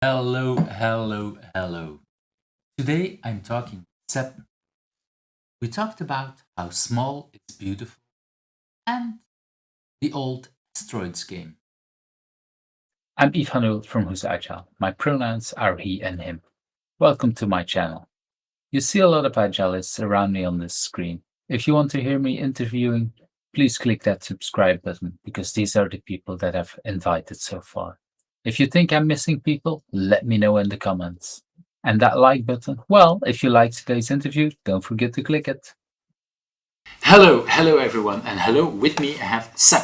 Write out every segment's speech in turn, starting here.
Hello, hello, hello. Today I'm talking with Seb. We talked about how small is beautiful and the old asteroids game. I'm Ivanul from Who's Agile. My pronouns are he and him. Welcome to my channel. You see a lot of agilists around me on this screen. If you want to hear me interviewing, please click that subscribe button because these are the people that I've invited so far. If you think I'm missing people, let me know in the comments. And that like button, well, if you liked today's interview, don't forget to click it. Hello everyone, and hello with me I have Seb.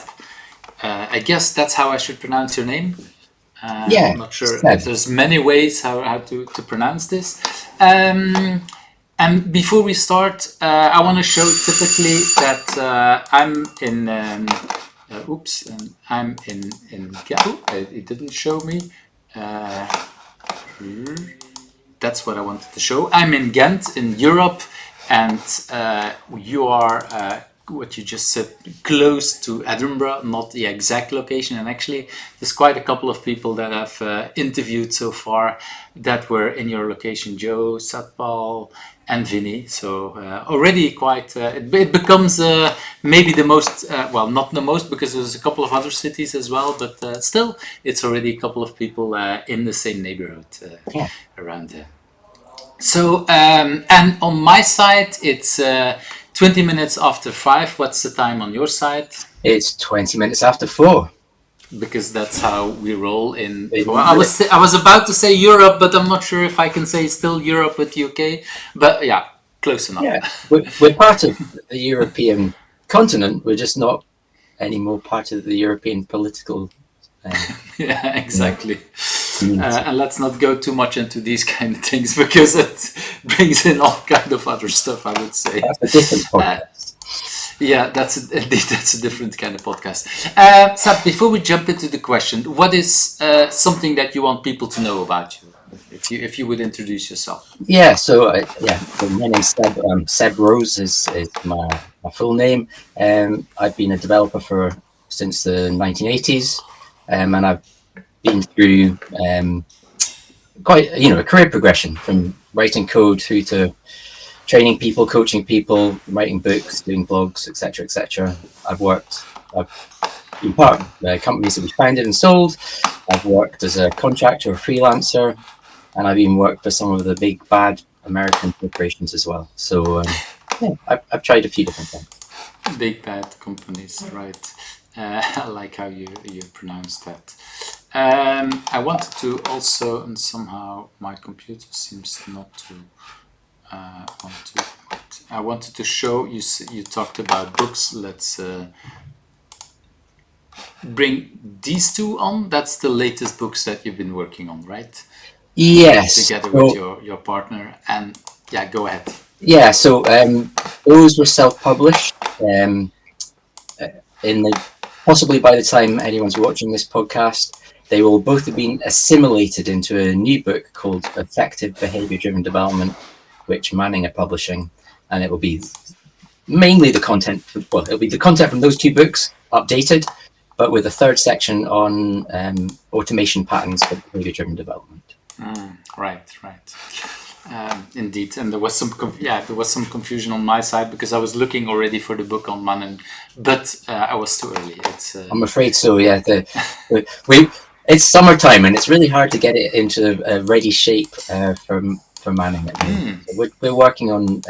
I guess that's how I should pronounce your name. Yeah, I'm not sure Seb. if there's many ways how to pronounce this. And before we start, I want to show typically that I'm in. I'm in. Oh, it didn't show me. That's what I wanted to show. I'm in Ghent in Europe, and you are what you just said, close to Edinburgh, not the exact location. And actually, there's quite a couple of people that I've interviewed so far that were in your location: Joe, Satpal, and Vinny. So already quite. It becomes maybe the most. Well, not the most because there's a couple of other cities as well, but still, it's already a couple of people in the same neighborhood around there. So, and on my side, it's 20 minutes after 5. What's the time on your side? It's 20 minutes after 4. Because that's how we roll in. Well, I was about to say Europe, but I'm not sure if I can say still Europe with UK. But yeah, close enough. Yeah, we're part of the European continent. We're just not anymore part of the European political. Yeah, exactly. And let's not go too much into these kind of things because it brings in all kind of other stuff, I would say. That's a different podcast. Yeah, that's a different kind of podcast. Sab, before we jump into the question, what is something that you want people to know about you? If you would introduce yourself. Yeah, so my name's Seb. Seb Rose is my full name. I've been a developer since the 1980s, and I've been through quite a career progression from writing code through to training people, coaching people, writing books, doing blogs, etc. I've been part of companies that we founded and sold. I've worked as a contractor or freelancer, and I've even worked for some of the big bad American corporations as well. So I've tried a few different things. Big bad companies, right? I like how you pronounce that. I wanted to also, and somehow my computer seems not to want to. I wanted to show you. You talked about books. Let's bring these two on. That's the latest books that you've been working on, right? Yes. Together with your partner. And yeah, go ahead. Yeah. So those were self-published. Possibly by the time anyone's watching this podcast, they will both have been assimilated into a new book called Effective Behavior-Driven Development, which Manning are publishing, and it will be mainly the content. It'll be the content from those two books updated, but with a third section on automation patterns for behavior-driven development. Right. Indeed, and there was some confusion on my side because I was looking already for the book on Manning, but I was too early. I'm afraid so. Yeah, it's summertime and it's really hard to get it into a ready shape for Manning. So we're working on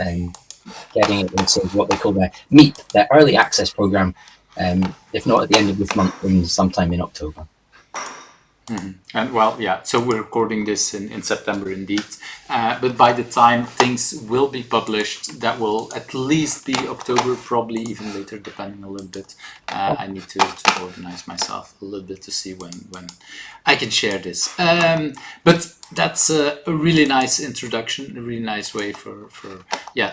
getting it into what they call the MEAP, the Early Access Program. If not at the end of this month, then sometime in October. And well, yeah, so we're recording this in September indeed. But by the time things will be published, that will at least be October, probably even later, depending a little bit. I need to organize myself a little bit to see when I can share this. But that's a really nice introduction, a really nice way for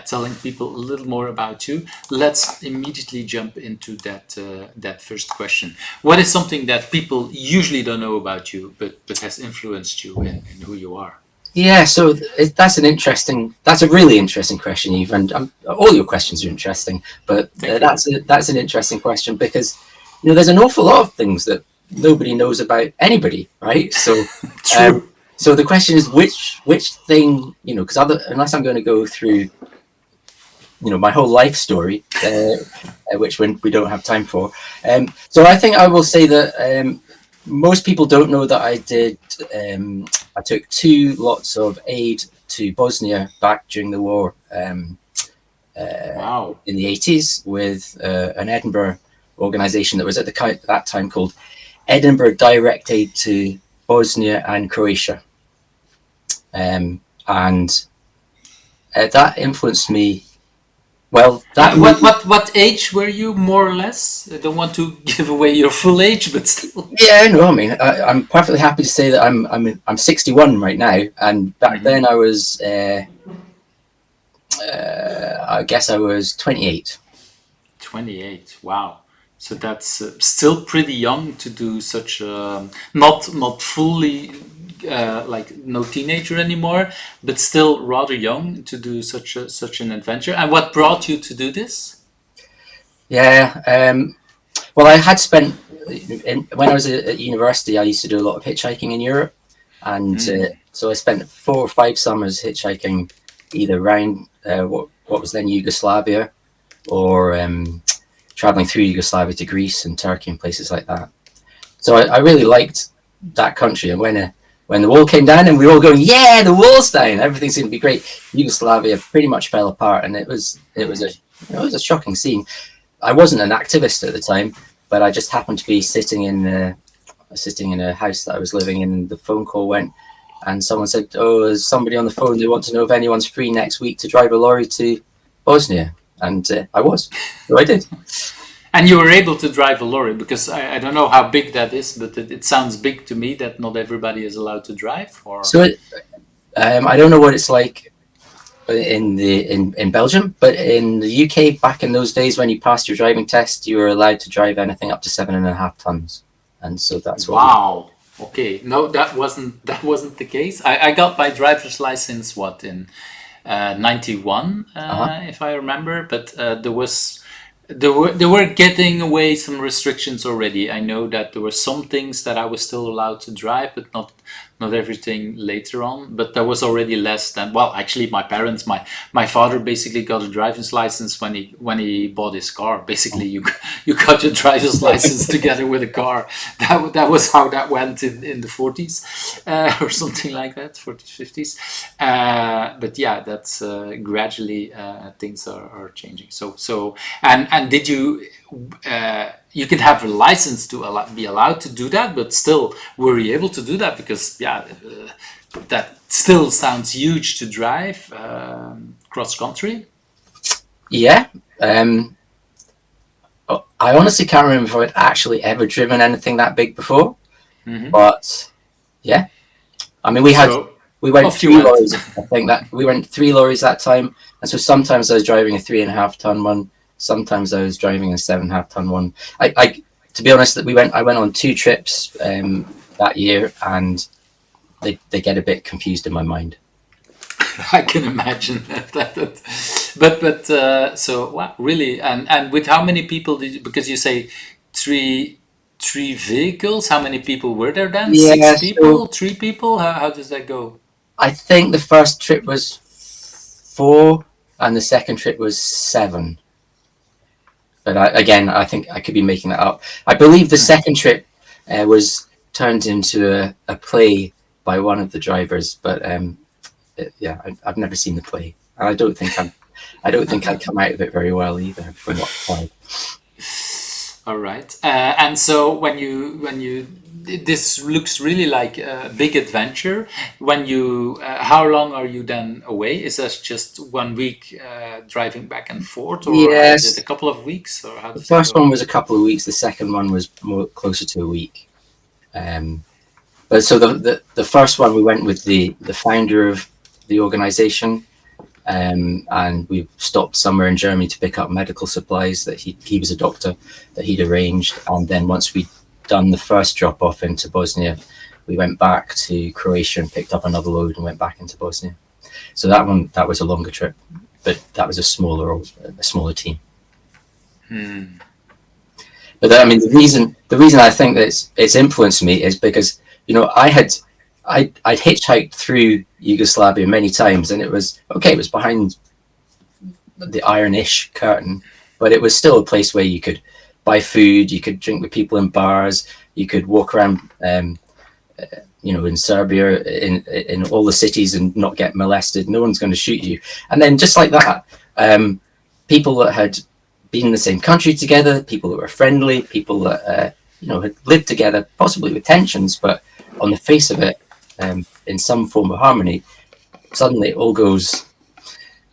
telling people a little more about you. Let's immediately jump into that first question. What is something that people usually don't know about you, but has influenced you in who you are? Yeah, so that's a really interesting question, Eve, and all your questions are interesting, but that's an interesting question because there's an awful lot of things that nobody knows about anybody, right? So So the question is, which thing, because unless I'm going to go through, my whole life story, which we don't have time for. So I think I will say that most people don't know that I did. I took 2 lots of aid to Bosnia back during the war. Wow. In the 80s with an Edinburgh organisation that was at that time called Edinburgh Direct Aid to Bosnia and Croatia. And that influenced me. Well, what age were you, more or less? I don't want to give away your full age, but still. Yeah, no, I mean, I'm perfectly happy to say that I'm 61 right now, and back then I was, I guess I was 28. 28. Wow. So that's still pretty young to do such not fully like no teenager anymore, but still rather young to do such an adventure. And what brought you to do this? Yeah, well, I had spent when I was at university, I used to do a lot of hitchhiking in Europe, and so I spent 4 or 5 summers hitchhiking either around what was then Yugoslavia, or traveling through Yugoslavia to Greece and Turkey and places like that. So I really liked that country, and when the wall came down and we were all going, yeah, the wall's down, everything's going to be great, Yugoslavia pretty much fell apart, and it was a shocking scene. I wasn't an activist at the time, but I just happened to be sitting in a house that I was living in, and the phone call went, and someone said, "Oh, there's somebody on the phone. They want to know if anyone's free next week to drive a lorry to Bosnia." And I was, so I did. And you were able to drive a lorry, because I don't know how big that is, but it sounds big to me that not everybody is allowed to drive. Or so I don't know what it's like in Belgium, but in the UK back in those days, when you passed your driving test, you were allowed to drive anything up to 7.5 tons, and so that's what. Wow. Okay. No, that wasn't the case. I got my driver's license in 91, if I remember, but there were getting away some restrictions already. I know that there were some things that I was still allowed to drive, but not everything later on. But there was already less than, well, actually my parents, my father basically got a driver's license when he bought his car. Basically you got your driver's license together with a car. That was how that went in the 40s or something like that, 40s, 50s. But yeah, that's gradually things are changing. So and did you you can have a license to be allowed to do that, but still, were you able to do that? Because that still sounds huge to drive cross country. Yeah, I honestly can't remember if I'd actually ever driven anything that big before. But yeah, I mean, we went 3 lorries. I think that we went 3 lorries that time, and so sometimes I was driving a 3.5 ton one. Sometimes I was driving a 7.5 ton one. I to be honest, I went on 2 trips that year, and they get a bit confused in my mind. I can imagine that. But so wow, really, and with how many people did you, because you say three vehicles? How many people were there then? Yeah, 6 people, 3 people? How does that go? I think the first trip was 4, and the second trip was 7. But I think I could be making that up. I believe the second trip was turned into a play by one of the drivers, but I've never seen the play, and I don't think I'd come out of it very well either. From what side. All right, and so when you this looks really like a big adventure. When you how long are you then away? Is that just 1 week driving back and forth, or yes, is it a couple of weeks? Or how the first one was a couple of weeks. The second one was more closer to a week. But so the first one we went with the founder of the organization, and we stopped somewhere in Germany to pick up medical supplies that he was a doctor that he'd arranged, and then once we'd done the first drop off into Bosnia, we went back to Croatia and picked up another load and went back into Bosnia. So that was a longer trip, but that was a smaller team. But I mean, the reason I think that it's influenced me is because I I'd hitchhiked through Yugoslavia many times, and it was behind the ironish curtain, but it was still a place where you could buy food, you could drink with people in bars, you could walk around, in Serbia, in all the cities, and not get molested. No one's going to shoot you. And then just like that, people that had been in the same country together, people that were friendly, people that had lived together, possibly with tensions, but on the face of it, in some form of harmony, suddenly it all goes,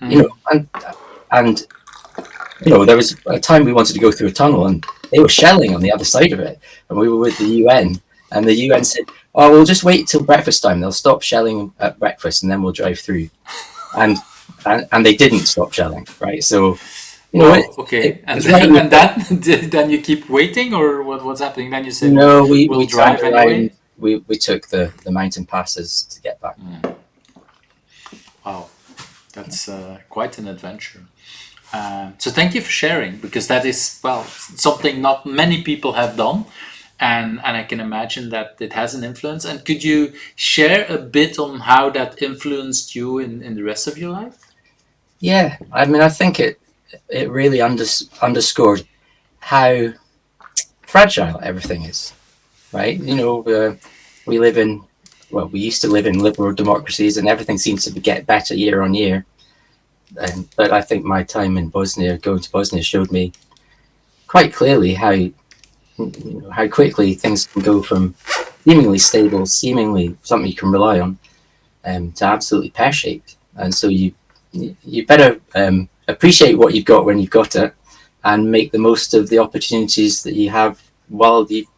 and there was a time we wanted to go through a tunnel, and they were shelling on the other side of it, and we were with the UN, and the UN said, "Oh, we'll just wait till breakfast time. They'll stop shelling at breakfast, and then we'll drive through." And they didn't stop shelling, right? So, okay. And then you keep waiting, or what's happening? Then you say, "No, we drive anyway." We took the mountain passes to get back. Wow, that's quite an adventure. So thank you for sharing, because that is, something not many people have done, and I can imagine that it has an influence. And could you share a bit on how that influenced you in the rest of your life? Yeah, I mean, I think it really underscored how fragile everything is, right? We used to live in liberal democracies, and everything seems to get better year on year. But I think my time in Bosnia, going to Bosnia, showed me quite clearly how quickly things can go from seemingly stable, seemingly something you can rely on, to absolutely pear-shaped. And so you better appreciate what you've got when you've got it, and make the most of the opportunities that you have while you've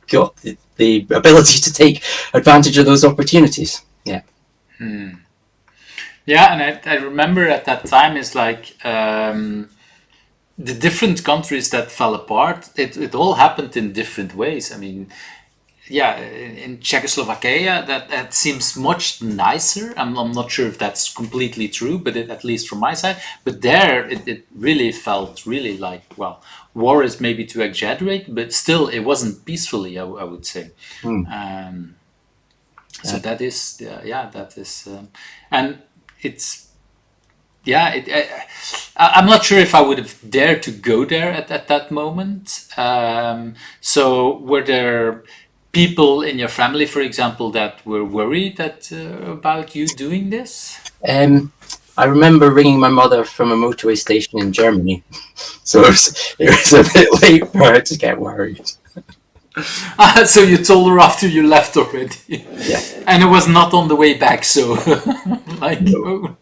got the ability to take advantage of those opportunities. Yeah. Yeah, and I remember at that time, it's like the different countries that fell apart, it all happened in different ways. I mean, yeah, in Czechoslovakia, that seems much nicer. I'm not sure if that's completely true, but at least from my side. But there, it really felt really like, war is maybe to exaggerate, but still, it wasn't peacefully, I would say. So that is, and it's, I'm not sure if I would have dared to go there at that moment. So were there people in your family, for example, that were worried about you doing this? I remember ringing my mother from a motorway station in Germany, so it was a bit late for her to get worried. So you told her after you left already? Yeah. And it was not on the way back, so no.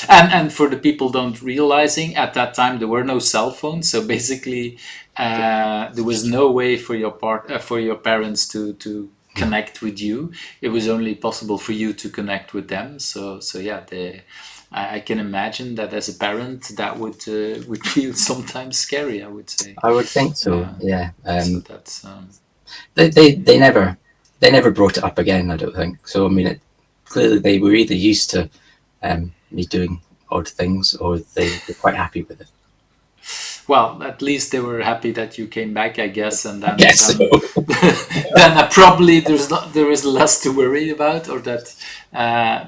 And for the people don't realizing, at that time there were no cell phones, so basically there was no way for your parents to connect with you. It was only possible for you to connect with them. So yeah, I can imagine that as a parent that would feel sometimes scary, I would say. I would think so. Yeah. So that's they never brought it up again, I don't think. So I mean, clearly they were either used to me doing odd things, or they were quite happy with it. Well, at least they were happy that you came back, I guess, and then, then probably there is less to worry about, or that.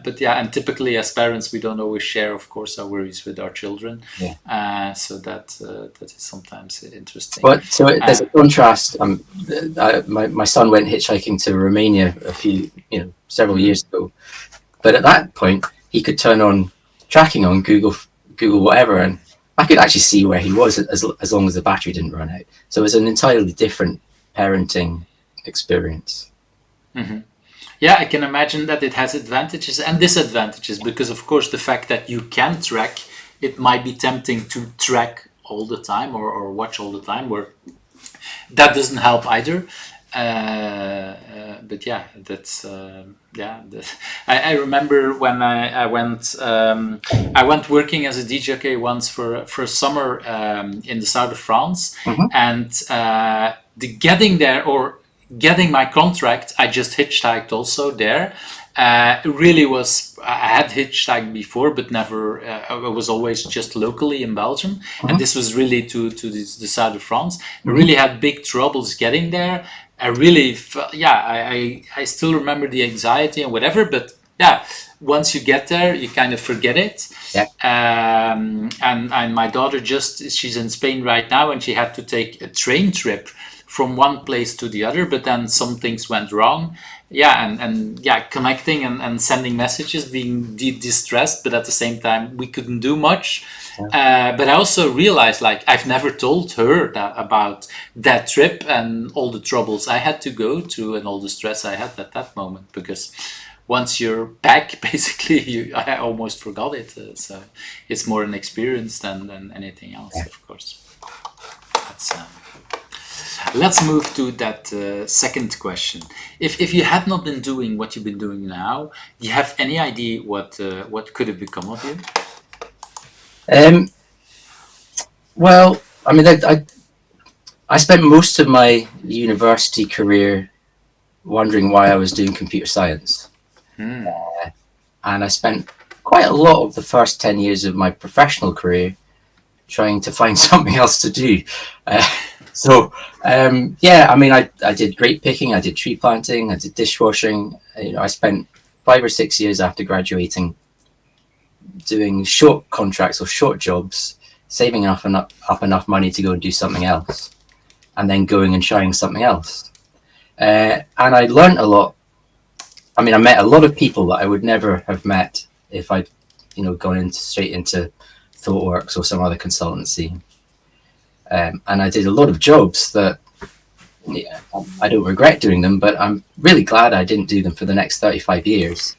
But yeah, and typically as parents, we don't always share, of course, our worries with our children. Yeah. So that is sometimes interesting. But so there's a contrast. My son went hitchhiking to Romania several years ago, but at that point he could turn on tracking on Google whatever, and I could actually see where he was as long as the battery didn't run out. So it was an entirely different parenting experience. Mm-hmm. Yeah, I can imagine that it has advantages and disadvantages, because of course the fact that you can track, it might be tempting to track all the time or watch all the time, where that doesn't help either. But yeah, that's I remember when I went working as a DJ once for a summer in the south of France, and getting there or getting my contract, I just hitchhiked also there, It really was. I had hitchhiked before, but never. I was always just locally in Belgium, and this was really to the south of France. I really had big troubles getting there. I really, I still remember the anxiety and whatever, but yeah, once you get there, you kind of forget it. Yeah. And my daughter she's in Spain right now, and she had to take a train trip from one place to the other, but then some things went wrong. Yeah, and connecting and sending messages, being distressed, but at the same time we couldn't do much. But I also realized, like, I've never told her about that trip and all the troubles I had to go through and all the stress I had at that moment, because once you're back, basically, I almost forgot it. So it's more an experience than anything else, of course. Let's move to that second question. If you had not been doing what you've been doing now, do you have any idea what could have become of you? Well, I mean, I spent most of my university career wondering why I was doing computer science. And I spent quite a lot of the first 10 years of my professional career trying to find something else to do. I mean, I did grape picking, I did tree planting, I did dishwashing. I spent 5 or 6 years after graduating doing short contracts or short jobs, saving up enough money to go and do something else, and then going and trying something else. And I learned a lot. I mean, I met a lot of people that I would never have met if I'd, gone straight into ThoughtWorks or some other consultancy. And I did a lot of jobs that I don't regret doing them, but I'm really glad I didn't do them for the next 35 years.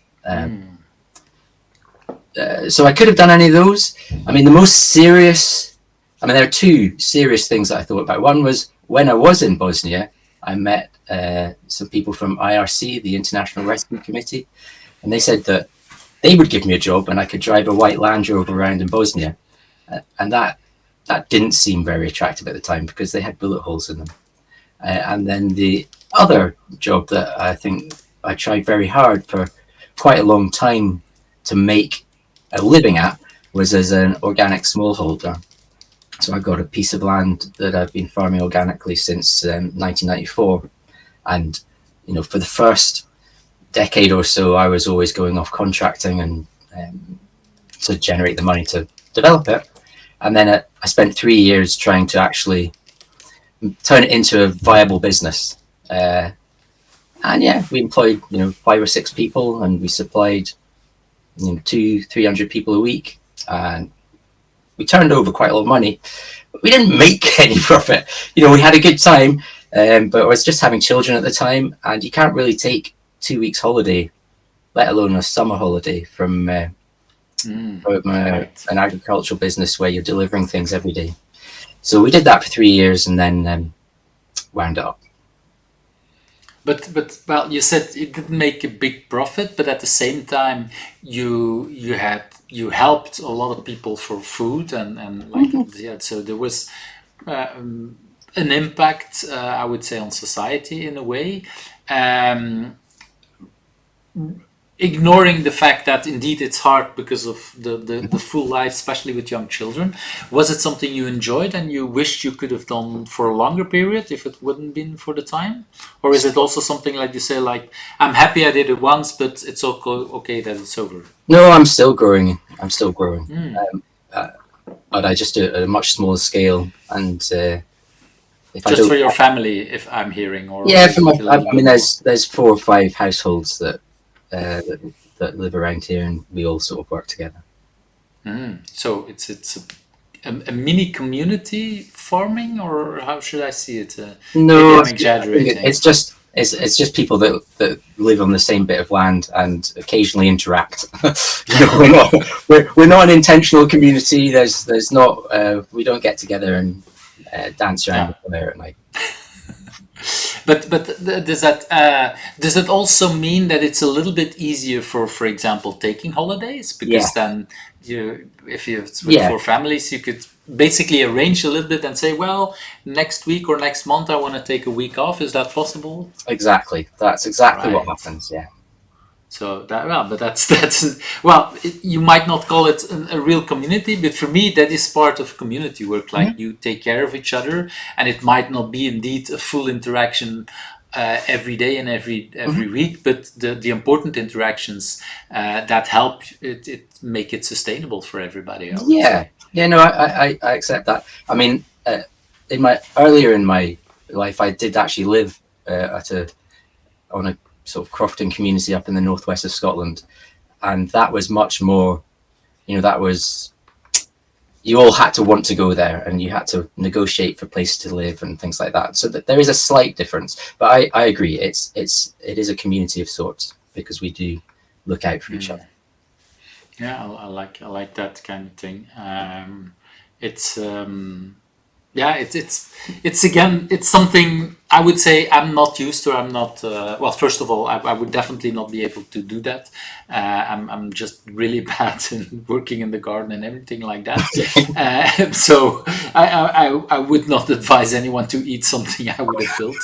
So I could have done any of those. I mean, there are two serious things that I thought about. One was when I was in Bosnia, I met some people from IRC, the International Rescue Committee, and they said that they would give me a job and I could drive a white Land Rover around in Bosnia. And that didn't seem very attractive at the time because they had bullet holes in them. And then the other job that I think I tried very hard for quite a long time to make a living at was as an organic smallholder. So I got a piece of land that I've been farming organically since 1994. And, for the first decade or so, I was always going off contracting and to generate the money to develop it. And then I spent 3 years trying to actually turn it into a viable business. We employed, 5 or 6 people, and we supplied, 200-300 people a week. And we turned over quite a lot of money, but we didn't make any profit. We had a good time, but I was just having children at the time, and you can't really take 2 weeks holiday, let alone a summer holiday from an agricultural business where you're delivering things every day. So we did that for 3 years and then wound it up. But well, you said it didn't make a big profit, but at the same time, you helped a lot of people for food and like so there was an impact, I would say, on society in a way. Ignoring the fact that indeed it's hard because of the full life, especially with young children, was it something you enjoyed and you wished you could have done for a longer period if it wouldn't been for the time? Or is it also something like you say, like, I'm happy I did it once, but it's okay that it's over? No, I'm still growing. But I just do it at a much smaller scale. And just for your family, if I'm hearing, or there's 4 or 5 households that live around here, and we all sort of work together. So it's a mini community farming, or how should I see it? No, I'm exaggerating. It's just people that live on the same bit of land and occasionally interact. We're not an intentional community. There's not we don't get together and dance around the fire at night. But does that also mean that it's a little bit easier for example, taking holidays? Because then if you're with 4 families, you could basically arrange a little bit and say, well, next week or next month I want to take a week off. Is that possible? Exactly. That's exactly what happens. Yeah. So that's well, you might not call it a real community, but for me that is part of community work. Like you take care of each other, and it might not be indeed a full interaction every day and every week, but the important interactions that help it make it sustainable for everybody. No, I accept that. I mean, earlier in my life, I did actually live on a sort of crofting community up in the northwest of Scotland, and that was much more, that was, you all had to want to go there, and you had to negotiate for places to live and things like that. So that there is a slight difference, but I agree, it is a community of sorts, because we do look out for each other. Yeah, I like that kind of thing. It's again, it's something I would say I'm not used to. I'm not well. First of all, I would definitely not be able to do that. I'm just really bad in working in the garden and everything like that. So I would not advise anyone to eat something I would have built.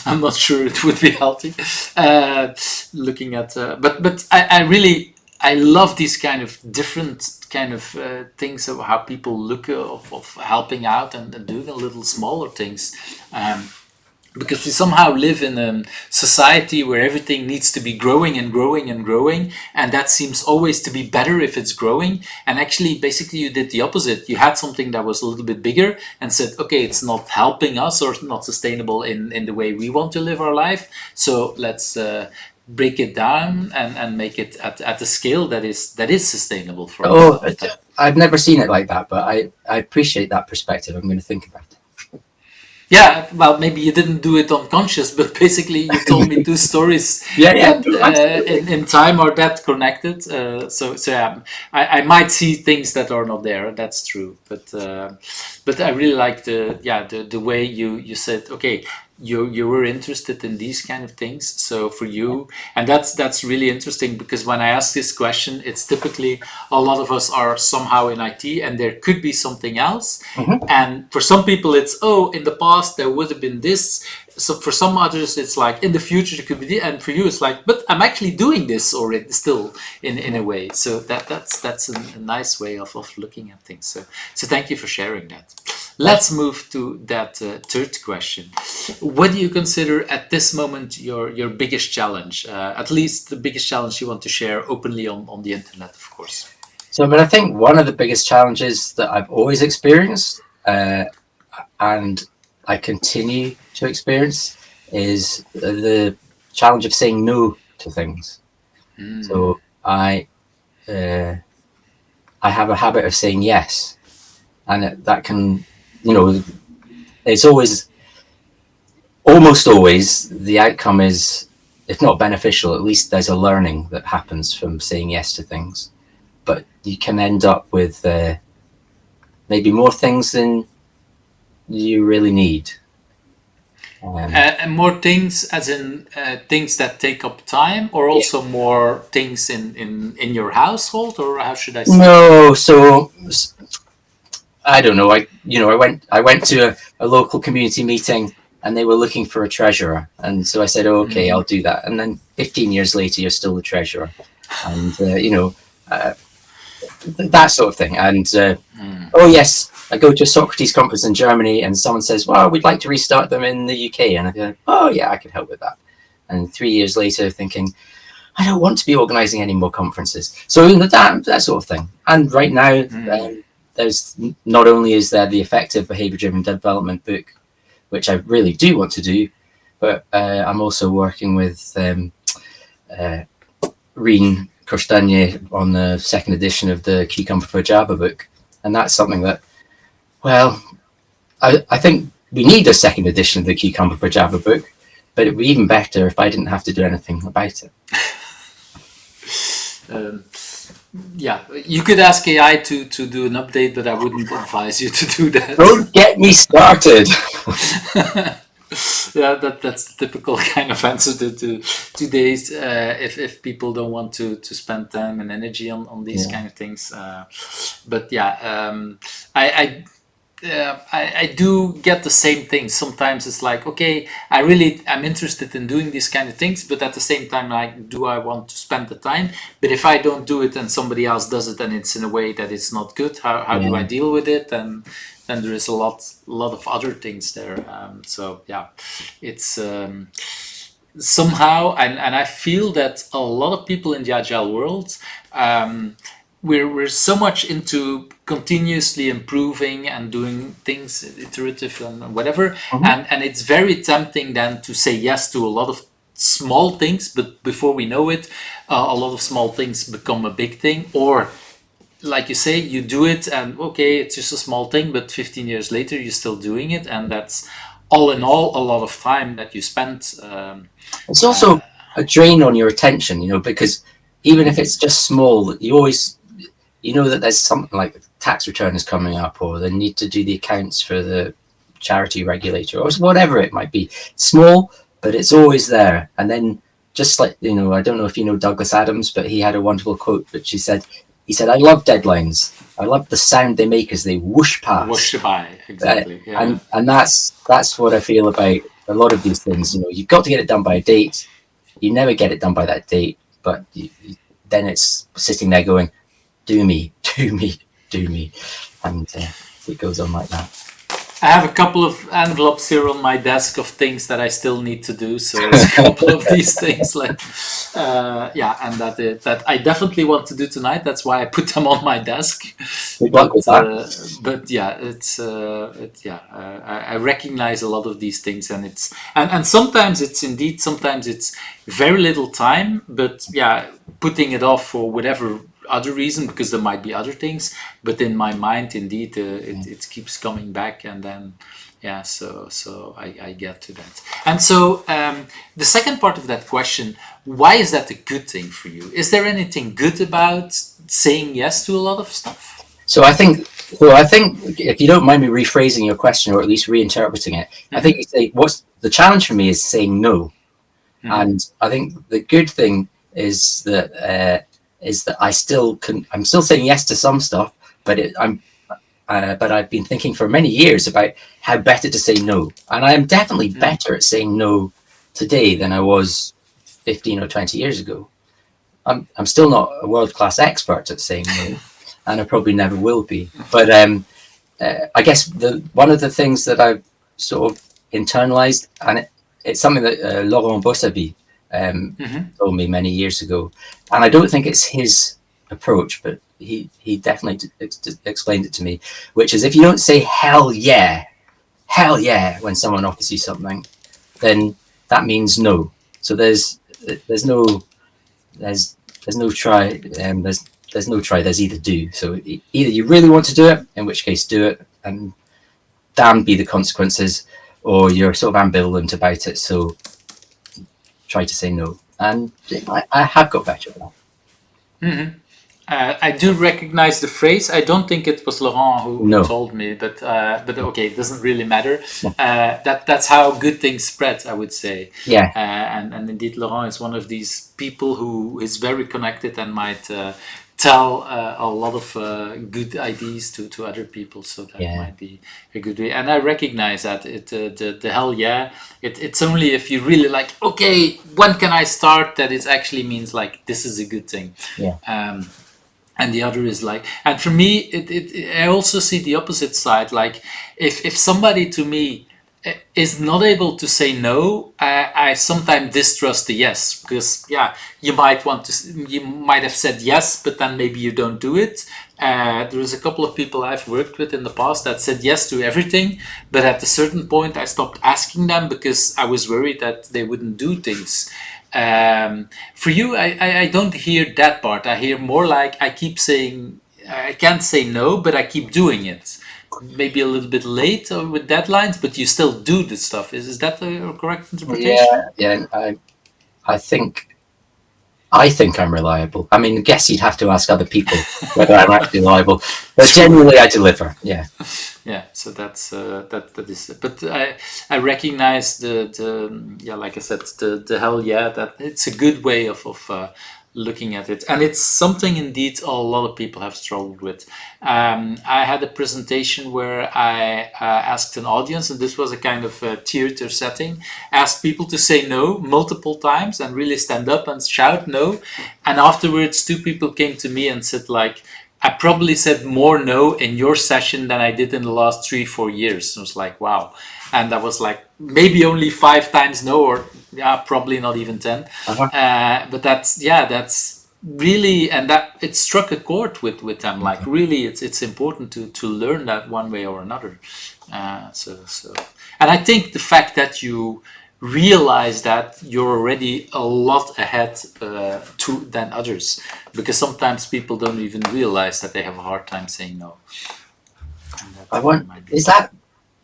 I'm not sure it would be healthy. Looking at, but I love these kind of different kind of things of how people look of helping out and doing a little smaller things. Because we somehow live in a society where everything needs to be growing and growing and growing, and that seems always to be better if it's growing. And actually, basically, you did the opposite. You had something that was a little bit bigger and said, okay, it's not helping us or not sustainable in the way we want to live our life. So let's break it down and make it at a scale that is sustainable for us. I've never seen it like that, but I appreciate that perspective. I'm going to think about it. Yeah, well, maybe you didn't do it unconscious, but basically you told me two stories in time are that connected. So yeah, I might see things that are not there. That's true, but I really like the way you said, okay, you were interested in these kind of things. So for you, and that's really interesting, because when I ask this question, it's typically a lot of us are somehow in IT, and there could be something else. And for some people, it's in the past there would have been this. So for some others, it's like in the future it could be this. And for you, it's like, but I'm actually doing this already, still in a way. So that's a nice way of looking at things. So thank you for sharing that. Let's move to that third question. What do you consider at this moment your biggest challenge? At least the biggest challenge you want to share openly on the internet, of course. So, but I think one of the biggest challenges that I've always experienced, and I continue to experience, is the challenge of saying no to things. So I have a habit of saying yes, and that can, it's almost always the outcome is, if not beneficial, at least there's a learning that happens from saying yes to things. But you can end up with maybe more things than you really need. And more things, as in things that take up time, or also more things in your household, or how should I say? No, so I don't know. I went to a local community meeting, and they were looking for a treasurer, and so I said, okay, I'll do that. And then 15 years later, you're still the treasurer, and that sort of thing. And yes, I go to a Socrates conference in Germany, and someone says, well, we'd like to restart them in the UK, and I go, oh yeah, I could help with that. And 3 years later, thinking, I don't want to be organizing any more conferences. So that sort of thing. And right now, there's not only is there the effective behavior-driven development book, which I really do want to do, but I'm also working with Reen on the second edition of the Cucumber for Java book. And that's something that, well, I think we need a second edition of the Cucumber for Java book, but it would be even better if I didn't have to do anything about it. Yeah, you could ask AI to do an update, but I wouldn't advise you to do that. Don't get me started. Yeah, that's the typical kind of answer to today's if people don't want to spend time and energy on these kind of things. But yeah, I do get the same thing. Sometimes it's like, okay, I'm interested in doing these kind of things, but at the same time, like, do I want to spend the time? But if I don't do it and somebody else does it and it's in a way that it's not good, how do I deal with it? And then there is a lot of other things there. So yeah, it's somehow, and I feel that a lot of people in the agile world, we're so much into continuously improving and doing things iterative and whatever, and it's very tempting then to say yes to a lot of small things, but before we know it, a lot of small things become a big thing, or like you say, you do it and okay, it's just a small thing, but 15 years later you're still doing it, and that's all in all a lot of time that you spent. It's also a drain on your attention, because even if it's just small, you always, that there's something like tax return is coming up, or they need to do the accounts for the charity regulator, or whatever it might be. Small, but it's always there. And then just like, I don't know if you know Douglas Adams, but he had a wonderful quote, which he said, I love deadlines. I love the sound they make as they whoosh past. Whoosh by, exactly. And that's what I feel about a lot of these things. You've got to get it done by a date. You never get it done by that date, but then it's sitting there going, do me, and it goes on like that. I have a couple of envelopes here on my desk of things that I still need to do. So there's a couple of these things, like, and that I definitely want to do tonight. That's why I put them on my desk. But yeah, I recognize a lot of these things, and and sometimes it's very little time, but yeah, putting it off for whatever other reason, because there might be other things, but in my mind, indeed, it keeps coming back, and then so I get to that. And so the second part of that question, why is that a good thing for you? Is there anything good about saying yes to a lot of stuff? So I think if you don't mind me rephrasing your question, or at least reinterpreting it, I think you say, what's the challenge for me is saying no. And I think the good thing is that I'm still saying yes to some stuff, but I've been thinking for many years about how better to say no, and I am definitely better at saying no today than I was 15 or 20 years ago. I'm still not a world-class expert at saying no, and I probably never will be. But I guess one of the things that I've sort of internalized, and it's something that Laurent Bossavit told me many years ago, and I don't think it's his approach, but he definitely explained it to me, which is, if you don't say hell yeah when someone offers you something, then that means no. So there's no try, there's no try, there's either do. So either you really want to do it, in which case do it, and damn be the consequences, or you're sort of ambivalent about it, so try to say no. And I have got better at that. I do recognize the phrase. I don't think it was Laurent who told me, but okay, it doesn't really matter. That's how good things spread, I would say. Yeah. And indeed, Laurent is one of these people who is very connected and might tell a lot of good ideas to other people. So that might be a good way. And I recognize that the hell yeah. It's only if you really like, okay, when can I start? That it actually means like, this is a good thing. Yeah. And the other is like, and for me, I also see the opposite side. Like, if somebody to me is not able to say no, I sometimes distrust the yes, because you might have said yes, but then maybe you don't do it. There's a couple of people I've worked with in the past that said yes to everything, but at a certain point I stopped asking them because I was worried that they wouldn't do things. For you, I don't hear that part. I hear more like, I keep saying, I can't say no, but I keep doing it. Maybe a little bit late or with deadlines, but you still do this stuff. Is that a correct interpretation? Yeah. I think I'm reliable. I mean, I guess you'd have to ask other people whether I'm actually reliable, but generally I deliver. Yeah. Yeah, so that's that is. But I recognize the like I said, the hell yeah, that it's a good way of looking at it. And it's something indeed a lot of people have struggled with. I had a presentation where I asked an audience, and this was a kind of a theater setting, asked people to say no multiple times and really stand up and shout no. And afterwards, two people came to me and said, like, I probably said more no in your session than I did in the last 3-4 years. I was like, wow. And I was like, maybe only 5 times no, or probably not even 10. But that's really, and that it struck a chord with them. Like, really, it's important to learn that one way or another. And I think the fact that you realize that you're already a lot ahead than others, because sometimes people don't even realize that they have a hard time saying no.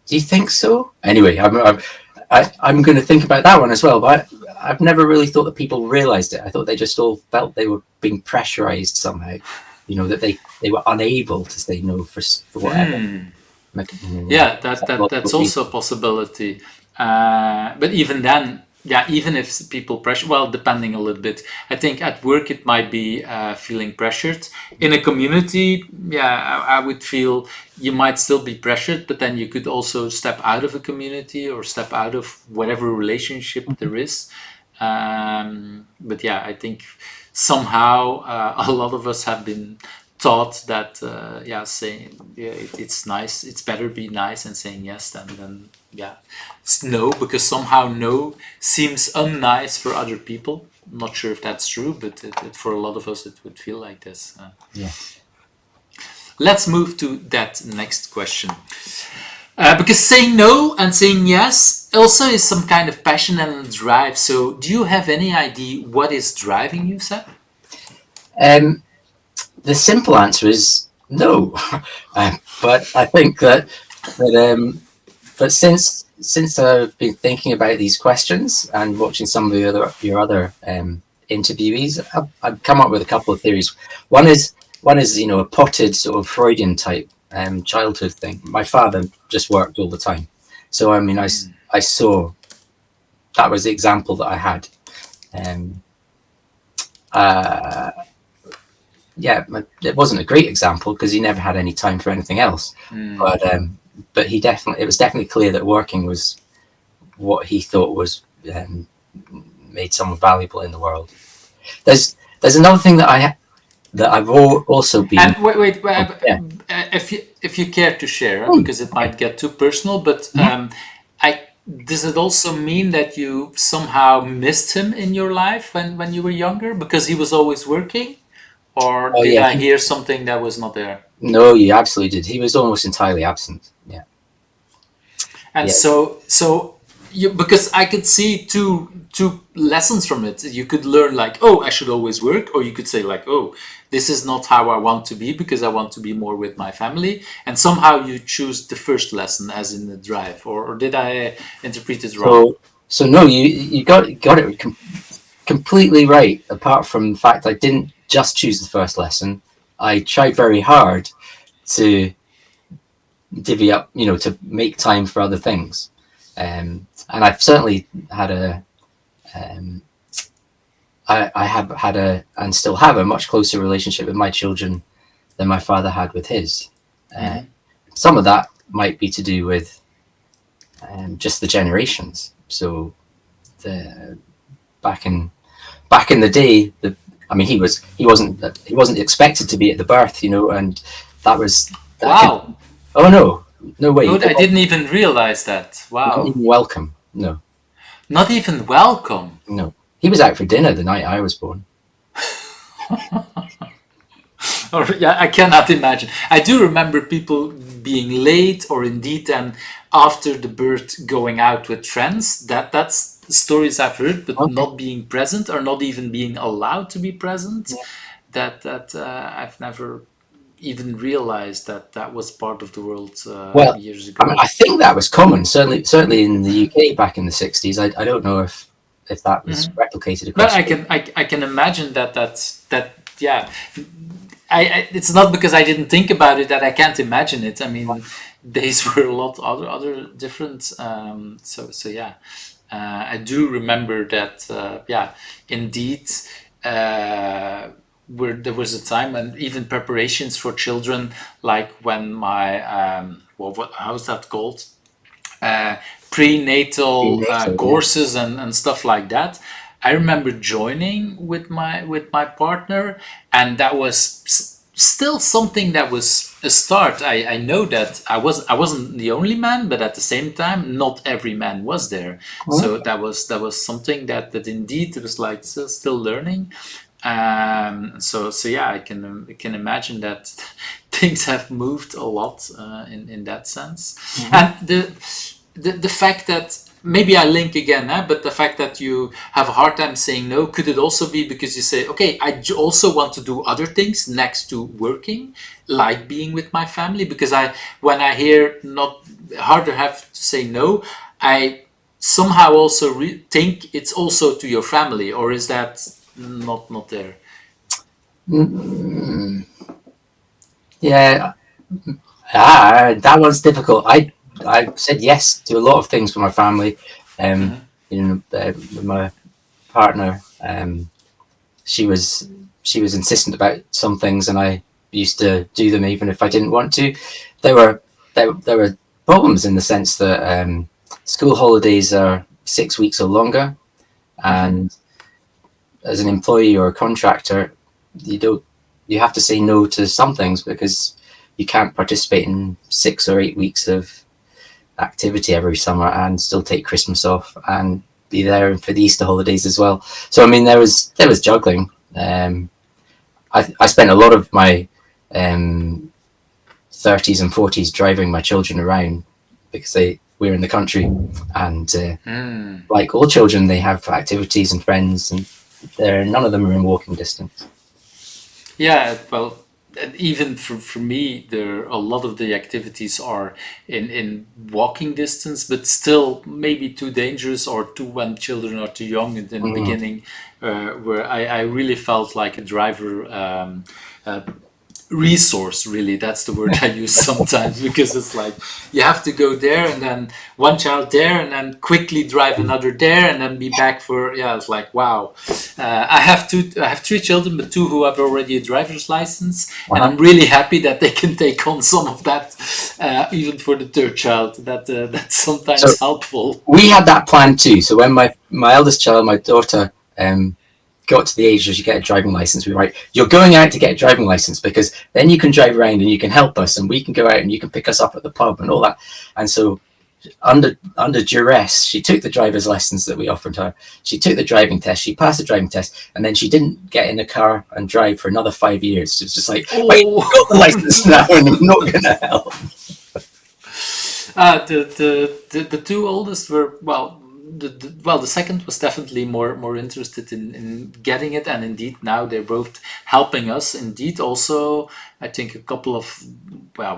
Do you think so? Anyway, I'm going to think about that one as well. But I've never really thought that people realized it. I thought they just all felt they were being pressurized somehow. That they were unable to say no for whatever. Yeah, that's also a possibility. But even then, even if people pressure, well, depending a little bit, I think at work it might be feeling pressured. In a community, I would feel you might still be pressured, but then you could also step out of a community or step out of whatever relationship there is. But I think somehow a lot of us have been taught that saying it's nice, it's better be nice and saying yes than no, because somehow no seems unnice for other people. I'm not sure if that's true, but for a lot of us it would feel like this. Let's move to that next question, because saying no and saying yes also is some kind of passion and drive. So do you have any idea what is driving you, Seb? The simple answer is no. But I think that since I've been thinking about these questions and watching some of your other interviewees, I've come up with a couple of theories. One is a potted sort of Freudian type childhood thing. My father just worked all the time, so I mean I saw that was the example that I had. It wasn't a great example because he never had any time for anything else. But it was definitely clear that working was what he thought was made someone valuable in the world. There's another thing that I've also been. And wait, if you care to share, because it might get too personal, but does it also mean that you somehow missed him in your life when you were younger because he was always working? Or did I hear something that was not there? No, you absolutely did. He was almost entirely absent. Yeah. And so because I could see two lessons from it. You could learn like, oh, I should always work, or you could say like, oh, this is not how I want to be because I want to be more with my family. And somehow you choose the first lesson as in the drive, or did I interpret it wrong? So no, you got it completely right. Apart from the fact I didn't just choose the first lesson, I tried very hard to divvy up, to make time for other things. And I've certainly had I have had and still have a much closer relationship with my children than my father had with his. Some of that might be to do with just the generations. So back in the day, he wasn't expected to be at the birth, and that was wow. Oh no way! I didn't even realize that. Wow! Not even welcome. No. Not even welcome. No, he was out for dinner the night I was born. I cannot imagine. I do remember people being late, or indeed, and after the birth going out with friends. That's stories I've heard, but not being present or not even being allowed to be present. Yeah. That I've never even realized that was part of the world years ago. I think that was common, certainly in the UK back in the 60s. I don't know if that was replicated across. But I can imagine that it's not because I didn't think about it that I can't imagine it. I mean, days were a lot other different. I do remember that. Indeed. where there was a time and even preparations for children, like when my how's that called? Prenatal courses and stuff like that. I remember joining with my partner, and that was still something that was a start. I know that I wasn't the only man, but at the same time, not every man was there. So that was something that indeed it was like still learning. So yeah, I can imagine that things have moved a lot in that sense. And the fact that maybe I link again, but the fact that you have a hard time saying no, could it also be because you say, okay, I also want to do other things next to working, like being with my family? Because when I hear not harder have to say no, I somehow also think it's also to your family, or is that not there? Yeah, that was difficult. I said yes to a lot of things for my family. With my partner, she was insistent about some things, and I used to do them even if I didn't want to. There were problems in the sense that school holidays are 6 weeks or longer, and as an employee or a contractor, you have to say no to some things because you can't participate in 6 or 8 weeks of activity every summer and still take Christmas off and be there for the Easter holidays as well. So I mean, there was juggling. I spent a lot of my 30s and 40s driving my children around because we're in the country, and like all children, they have activities and friends, and none of them are in walking distance. Yeah, well, and even for me, a lot of the activities are in walking distance, but still maybe too dangerous or too when children are too young in the beginning, where I really felt like a driver resource. Really, that's the word I use sometimes, because it's like you have to go there and then one child there and then quickly drive another there and then be back for it's like, wow. I have 3 children, but 2 who have already a driver's license, and I'm really happy that they can take on some of that, even for the 3rd child. That's sometimes helpful. We had that plan too. So when my eldest child, my daughter, got to the age where you get a driving license, we were like, you're going out to get a driving license because then you can drive around and you can help us and we can go out and you can pick us up at the pub and all that. And so under duress, she took the driver's license that we offered her. She took the driving test. She passed the driving test, and then she didn't get in a car and drive for another 5 years. It was just like, wait, I've got the license now and I'm not going to help. The 2 oldest were, the second was definitely more interested in getting it, and indeed now they're both helping us. Indeed, also I think a couple of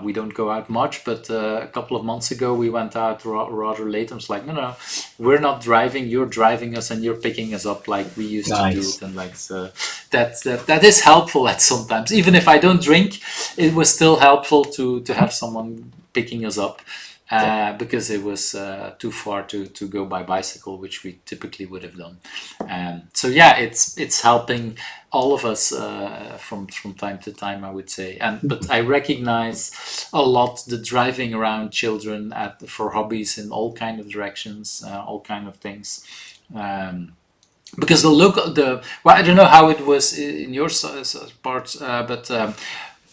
we don't go out much, but a couple of months ago we went out rather late. I was like, no, we're not driving. You're driving us, and you're picking us up like we used to do it. And like that is helpful at sometimes. Even if I don't drink, it was still helpful to have someone picking us up. Because it was too far to go by bicycle, which we typically would have done. So yeah, it's helping all of us from time to time, I would say. But I recognize a lot the driving around children for hobbies in all kind of directions, all kind of things. Because I don't know how it was in your parts, but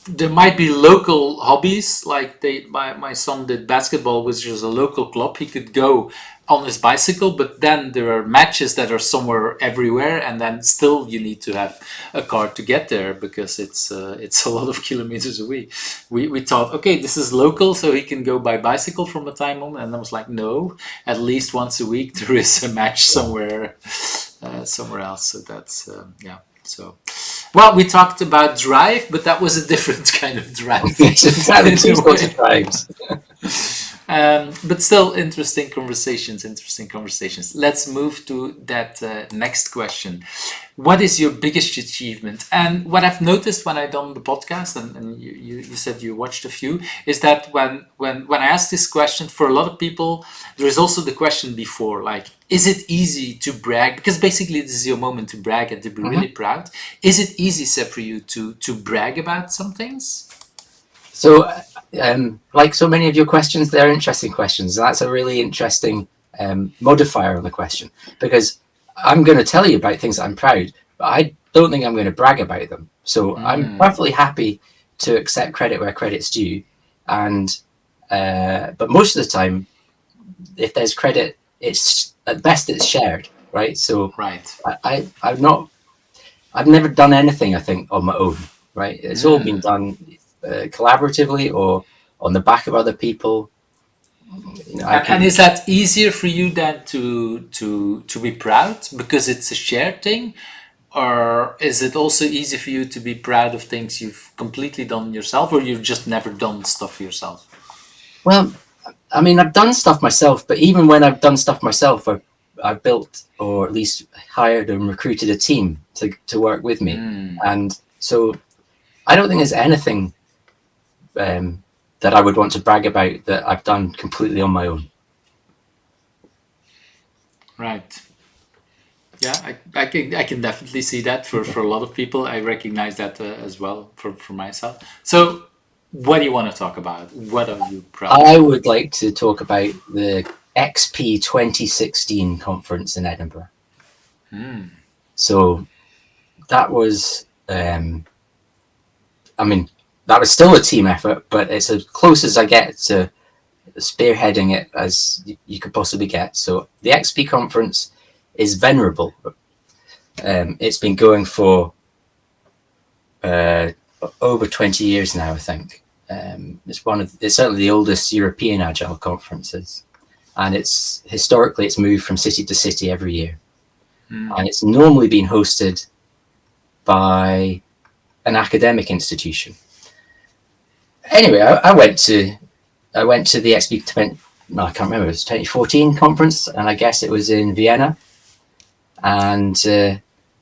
there might be local hobbies, like my son did basketball, which is a local club. He could go on his bicycle, but then there are matches that are somewhere everywhere, and then still you need to have a car to get there because it's a lot of kilometers away. We thought, okay, this is local, so he can go by bicycle from a time on, and I was like, no, at least once a week there is a match somewhere else. So that's So, we talked about drive, but that was a different kind of drive. But still interesting conversations. Let's move to that next question. what is your biggest achievement? And what I've noticed when I done the podcast, and you said you watched a few, is that when I ask this question, for a lot of people, there is also the question before, like, is it easy to brag? Because basically this is your moment to brag and to be really proud. Is it easy, Seb, for you to brag about some things? So, like so many of your questions, they're interesting questions. That's a really interesting modifier on the question, because I'm going to tell you about things that I'm proud, but I don't think I'm going to brag about them. So I'm perfectly happy to accept credit where credit's due, and but most of the time, if there's credit, it's at best it's shared, right? So I've never done anything, I think, on my own, right? It's all been done collaboratively or on the back of other people. And is that easier for you than to be proud because it's a shared thing? Or is it also easy for you to be proud of things you've completely done yourself, or you've just never done stuff yourself? Well, I mean, I've done stuff myself, but even when I've done stuff myself, I've built or at least hired and recruited a team to work with me. And so I don't think there's anything that I would want to brag about that I've done completely on my own. Right. Yeah, I can definitely see that for a lot of people. I recognize that as well for myself. So what do you want to talk about? What are you proud of? I would like to talk about the XP 2016 conference in Edinburgh. So that was, I mean, that was still a team effort, but it's as close as I get to spearheading it as you could possibly get. So the XP conference is venerable. It's been going for over 20 years now, I think. It's certainly the oldest European agile conferences, and it's historically moved from city to city every year, and it's normally been hosted by an academic institution. Anyway, I went to the XP 20, no, I can't remember, it was 2014 conference, and I guess it was in Vienna. And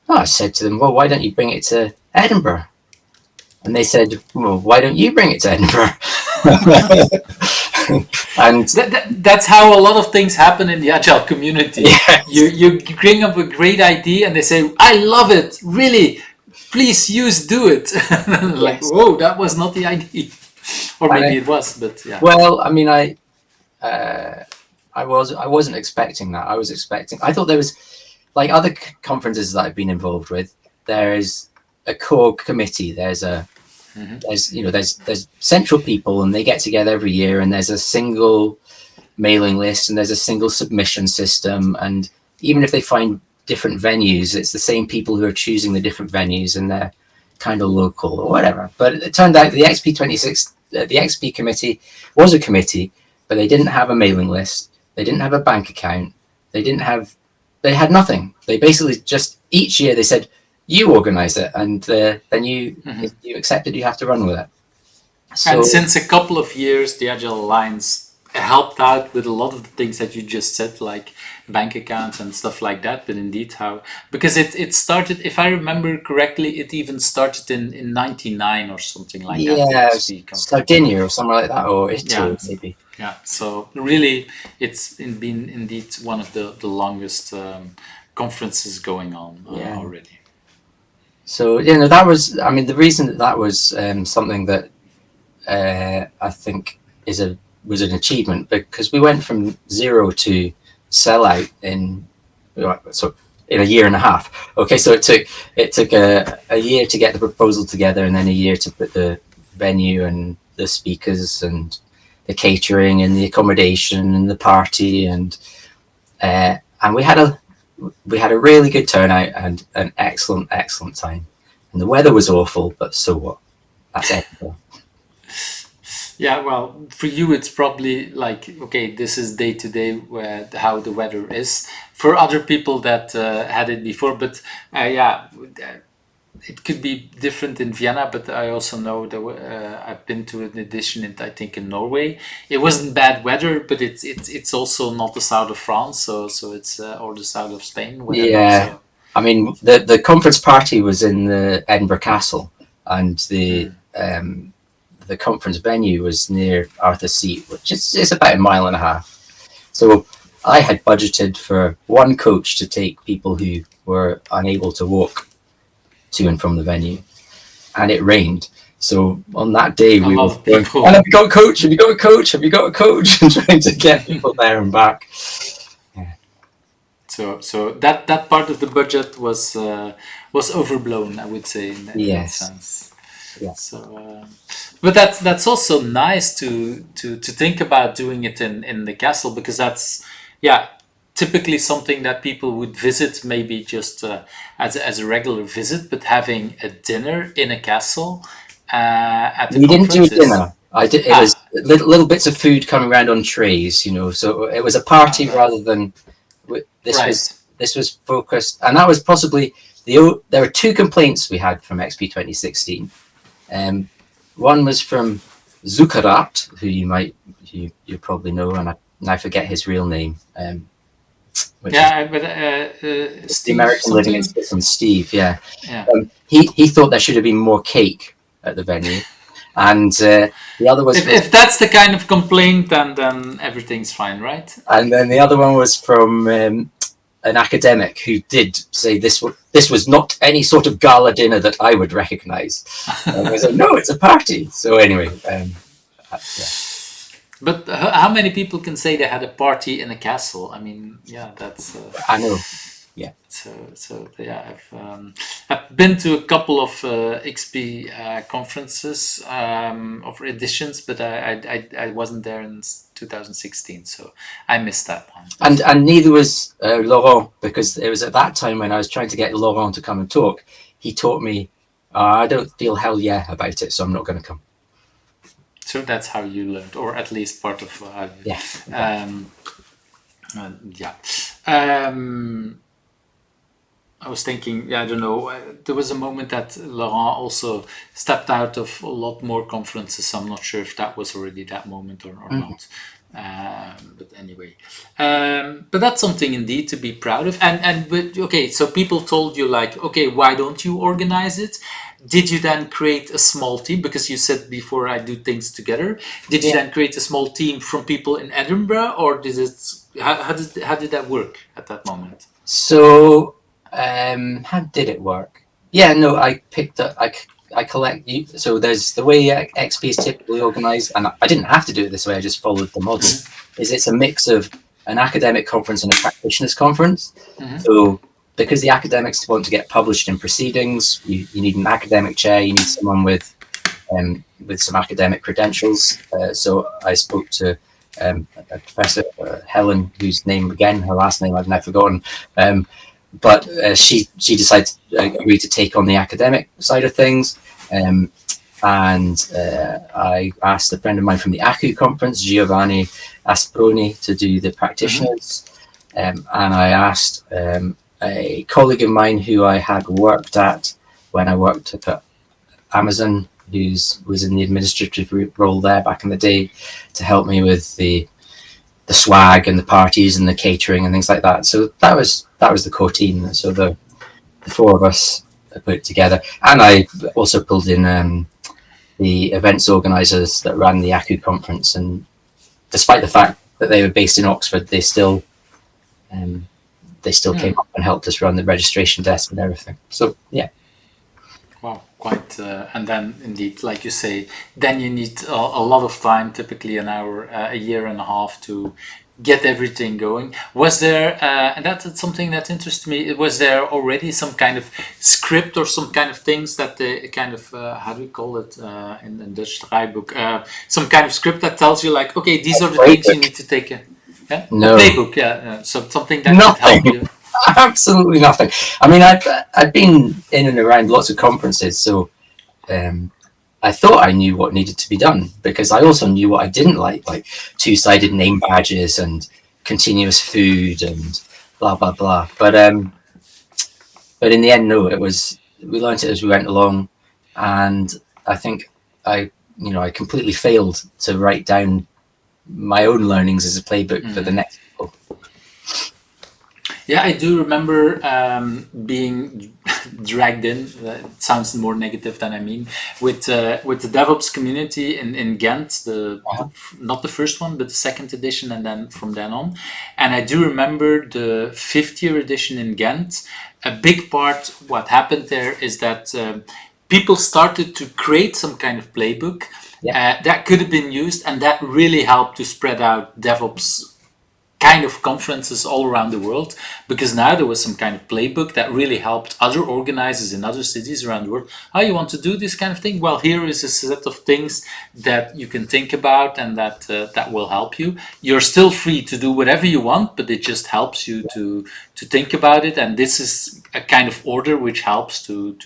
I said to them, well, why don't you bring it to Edinburgh? And they said, well, why don't you bring it to Edinburgh? And that's how a lot of things happen in the agile community. Yes. You bring up a great idea and they say, I love it, really, please do it. Like, yes. Whoa, that was not the idea. Or maybe it was, but yeah. Well, I mean, I wasn't expecting that. I thought there was, like other conferences that I've been involved with, there's a core committee. There's central people, and they get together every year, and there's a single mailing list, and there's a single submission system. And even if they find different venues, it's the same people who are choosing the different venues, and they're kind of local or whatever. But it turned out the XP committee was a committee, but they didn't have a mailing list. They didn't have a bank account. They had nothing. They basically just, each year they said, you organize it, and then you accept it, you have to run with it. So, and since a couple of years, the Agile Alliance helped out with a lot of the things that you just said, like bank accounts and stuff like that. But indeed, because it started, if I remember correctly, it even started in 99 or something like that. Yeah, Sardinia or somewhere like that, or Italy maybe. Yeah, so really, it's been indeed one of the longest conferences going on already. So, that was, I mean, the reason that was something that I think was an achievement, because we went from zero to sellout in a year and a half. Okay, so it took a year to get the proposal together, and then a year to put the venue and the speakers and the catering and the accommodation and the party, and we had a really good turnout and an excellent time. And the weather was awful, but so what? That's Edinburgh. Yeah, well, for you it's probably like, okay, this is day to day how the weather is. For other people that had it before, but it could be different in Vienna. But I also know that I've been to an edition I think in Norway. It wasn't bad weather, but it's also not the south of France, so it's or the south of Spain. Whatever, yeah. So. I mean, the conference party was in the Edinburgh Castle, and the conference venue was near Arthur's Seat, which is about a mile and a half. So I had budgeted for one coach to take people who were unable to walk to and from the venue, and it rained. So on that day, we were going, oh, have you got a coach? Have you got a coach? Have you got a coach? And trying to get people there and back. Yeah. So that part of the budget was overblown, I would say, in that sense. Yeah. So, but that's also nice to think about doing it in the castle, because that's typically something that people would visit, maybe just as a regular visit, but having a dinner in a castle at the conference. We didn't do dinner. I did. It was little bits of food coming around on trays, you know. So it was a party rather than this was focused, and that was possibly there were two complaints we had from XP 2016. One was from Zuckerrat, who you probably know, and I forget his real name. Steve, the American living in Switzerland, Steve. Yeah. He thought there should have been more cake at the venue, and the other was if that's the kind of complaint, then everything's fine, right? And then the other one was from an academic who did say this was not any sort of gala dinner that I would recognise. And I said, no, it's a party. So anyway, But how many people can say they had a party in a castle? I mean, that's. I know. Yeah. So I've been to a couple of XP conferences of editions, but I wasn't there in 2016, so I missed that one. And neither was Laurent, because it was at that time when I was trying to get Laurent to come and talk. He taught me, I don't feel hell yeah about it, so I'm not going to come. So that's how you learned, or at least part of how you... I was thinking, I don't know, there was a moment that Laurent also stepped out of a lot more conferences. I'm not sure if that was already that moment or not. But anyway, but that's something indeed to be proud of. So people told you like, okay, why don't you organize it? Did you then create a small team? Because you said before, I do things together. Did you then create a small team from people in Edinburgh, or did it? How did that work at that moment? So how did it work? I picked up. I collect. So there's the way XP is typically organised, and I didn't have to do it this way. I just followed the model. It's a mix of an academic conference and a practitioners conference. So because the academics want to get published in proceedings, you need an academic chair. You need someone with some academic credentials. So I spoke to a Professor Helen, whose name again, her last name I've now forgotten. But she decided to agree to take on the academic side of things. And I asked a friend of mine from the ACU conference, Giovanni Asproni, to do the practitioners. And I asked a colleague of mine who I had worked at when I worked at Amazon, who was in the administrative role there back in the day, to help me with the swag and the parties and the catering and things like that. So that was the core team. So the four of us put it together, and I also pulled in the events organisers that ran the ACU conference. And despite the fact that they were based in Oxford, they still came up and helped us run the registration desk and everything. So yeah. Wow, quite. And then indeed, like you say, then you need a lot of time, typically an hour, a year and a half to get everything going. Was there, and that's something that interests me, was there already some kind of script or some kind of things that the kind of, how do we call it in Dutch draaiboek, some kind of script that tells you like, okay, these are the things you need to take in. Yeah? No. A playbook, so something that could help you. Absolutely nothing. I mean, I've been in and around lots of conferences, so I thought I knew what needed to be done, because I also knew what I didn't like two-sided name badges and continuous food and blah blah blah. But in the end, no, we learned it as we went along, and I think I completely failed to write down my own learnings as a playbook for the next people. Yeah, I do remember being dragged in. It sounds more negative than I mean. With the DevOps community in Ghent, not the first one, but the second edition, and then from then on. And I do remember the fifth year edition in Ghent. A big part what happened there is that people started to create some kind of playbook that could have been used, and that really helped to spread out DevOps kind of conferences all around the world, because now there was some kind of playbook that really helped other organizers in other cities around the world. How you want to do this kind of thing? Well, here is a set of things that you can think about, and that will help you. You're still free to do whatever you want, but it just helps you to think about it. And this is a kind of order which helps to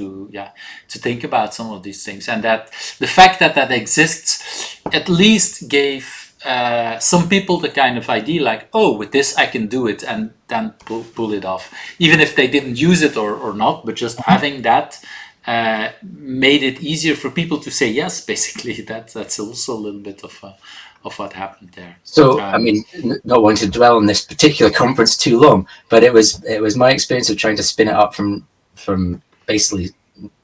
think about some of these things. And that the fact that exists at least gave some people the kind of idea like, oh, with this I can do it, and then pull it off, even if they didn't use it or not, but just having that made it easier for people to say yes. Basically, that's also a little bit of what happened there. So I mean, not wanting to dwell on this particular conference too long, but it was my experience of trying to spin it up from basically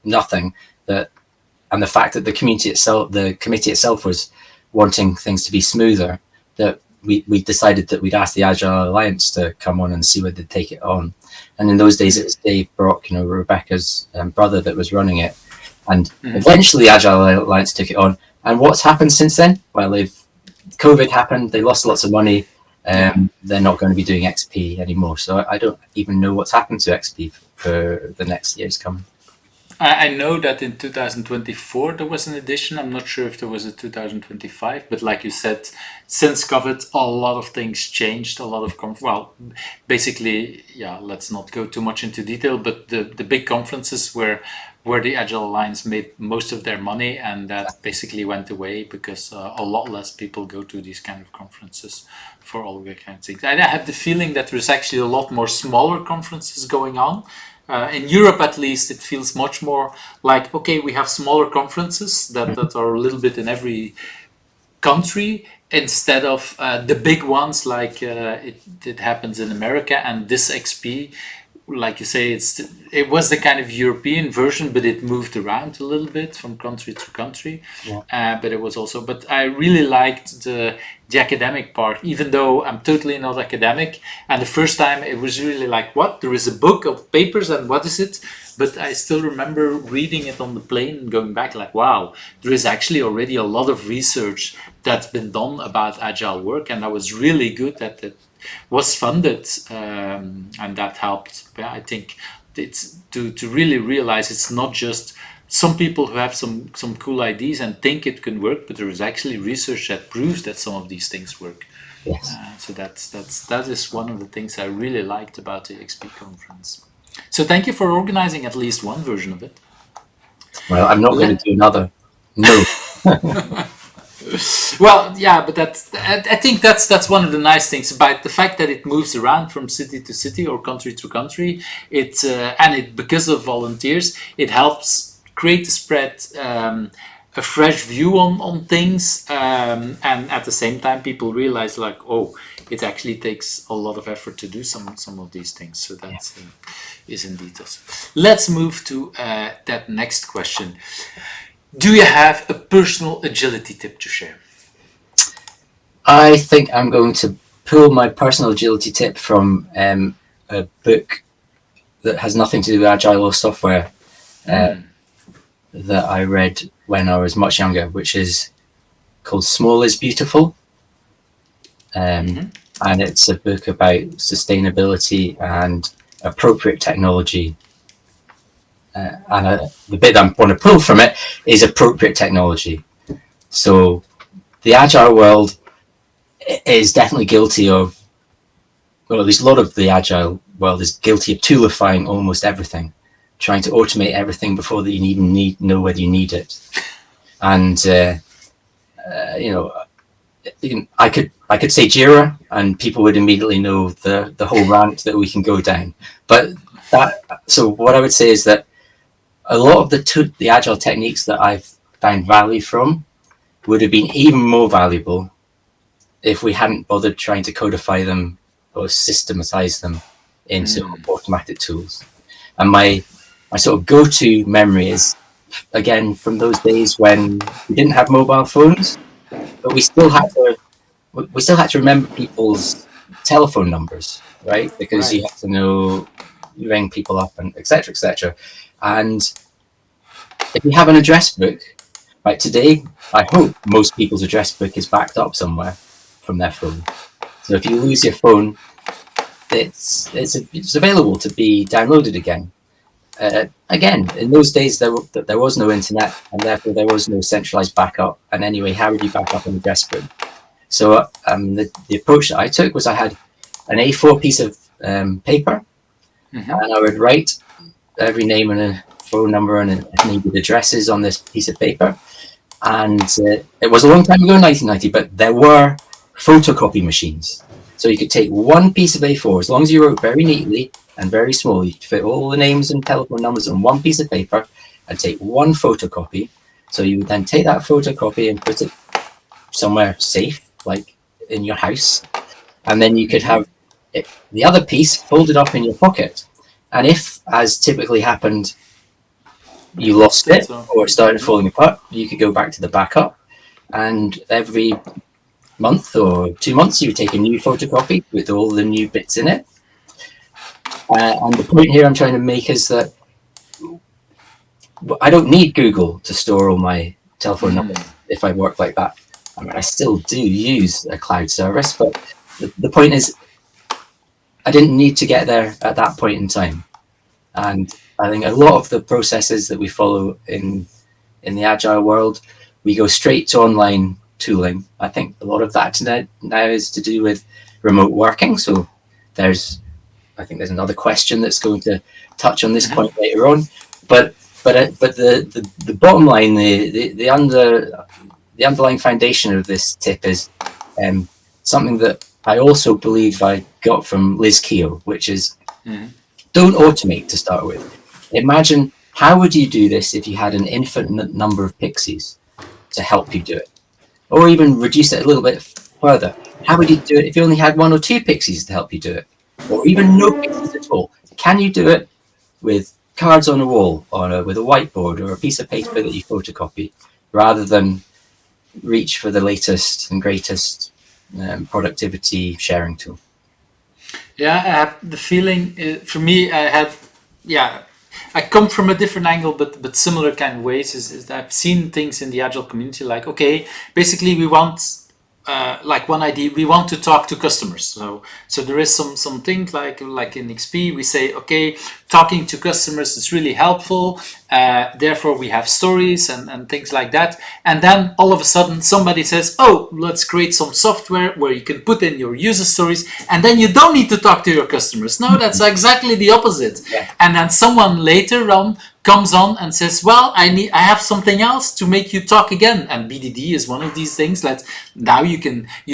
nothing, and the fact that the community itself, the committee itself, was wanting things to be smoother, that we decided that we'd ask the Agile Alliance to come on and see whether they'd take it on. And in those days, it was Dave Brock, Rebecca's brother, that was running it. And eventually, Agile Alliance took it on. And what's happened since then? Well, COVID happened. They lost lots of money. They're not going to be doing XP anymore. So I don't even know what's happened to XP for the next years coming. I know that in 2024 there was an edition. I'm not sure if there was a 2025, but like you said, since COVID, a lot of things changed. A lot of basically, let's not go too much into detail, but the big conferences where the Agile Alliance made most of their money, and that basically went away because a lot less people go to these kind of conferences for all the kind of things. And I have the feeling that there's actually a lot more smaller conferences going on. In Europe, at least, it feels much more like, okay, we have smaller conferences that are a little bit in every country, instead of the big ones like it happens in America. And this XP, like you say, it was the kind of European version, but it moved around a little bit from country to country. But I really liked the academic part, even though I'm totally not academic. And the first time it was really like, what? There is a book of papers, and what is it? But I still remember reading it on the plane and going back like, wow, there is actually already a lot of research that's been done about agile work, and that was really good that it was funded, and that helped. I think it's to really realize it's not just some people who have some cool ideas and think it can work, but there is actually research that proves that some of these things work. Yes. So that is one of the things I really liked about the XP conference. So thank you for organizing at least one version of it. Well, I'm not going to do another. No. Well, yeah, but I think that's one of the nice things about the fact that it moves around from city to city or country to country. Because of volunteers, it helps create a spread, a fresh view on things, and at the same time, people realize like, oh, it actually takes a lot of effort to do some of these things. So that is indeed awesome. Let's move to that next question. Do you have a personal agility tip to share? I think I'm going to pull my personal agility tip from a book that has nothing to do with agile or software that I read when I was much younger, which is called Small is Beautiful. And it's a book about sustainability and appropriate technology. The bit I want to pull from it is appropriate technology. So the agile world is definitely guilty of, well, at least a lot of the agile world is guilty of toolifying almost everything, trying to automate everything before that you even know whether you need it. And I could say Jira, and people would immediately know the whole rant that we can go down. But so what I would say is that a lot of the agile techniques that I've found value from would have been even more valuable if we hadn't bothered trying to codify them or systematize them in sort of automatic tools. And my sort of go-to memory is, again, from those days when we didn't have mobile phones, but we still had to remember people's telephone numbers, right? Because you have to know, you ring people up and etc. etc. And if you have an address book, like today, I hope most people's address book is backed up somewhere from their phone. So if you lose your phone, it's available to be downloaded again. Again, in those days, there was no internet, and therefore there was no centralized backup. And anyway, how would you back up an address book? So the approach that I took was I had an A4 piece of paper, and I would write every name and a phone number and needed addresses on this piece of paper. And it was a long time ago, 1990, but there were photocopy machines. So you could take one piece of A4, as long as you wrote very neatly and very small, you could fit all the names and telephone numbers on one piece of paper and take one photocopy. So you would then take that photocopy and put it somewhere safe, like in your house. And then you could have the other piece folded up in your pocket. And if, as typically happened, you lost it or it started falling apart, you could go back to the backup. And every month or 2 months, you would take a new photocopy with all the new bits in it. And the point here I'm trying to make is that I don't need Google to store all my telephone numbers if I work like that. I mean, I still do use a cloud service, but the point is I didn't need to get there at that point in time. And I think a lot of the processes that we follow in the agile world, we go straight to online tooling. I think a lot of that now is to do with remote working. So I think there's another question that's going to touch on this point later on. But the bottom line, the underlying foundation of this tip is something that I also believe I got from Liz Keogh, which is don't automate to start with. Imagine, how would you do this if you had an infinite number of pixies to help you do it? Or even reduce it a little bit further. How would you do it if you only had 1 or 2 pixies to help you do it? Or even no pixies at all? Can you do it with cards on a wall, with a whiteboard or a piece of paper that you photocopy, rather than reach for the latest and greatest productivity sharing tool? Yeah, I have the feeling, for me, I come from a different angle, but similar kind of ways. Is that I've seen things in the Agile community like, okay, basically we want, like one idea, we want to talk to customers. So there is some things like in XP, we say, okay, talking to customers is really helpful. Therefore, we have stories and things like that. And then all of a sudden, somebody says, oh, let's create some software where you can put in your user stories, and then you don't need to talk to your customers. No, that's exactly the opposite. Yeah. And then someone later on comes on and says, well, I have something else to make you talk again. And BDD is one of these things that now you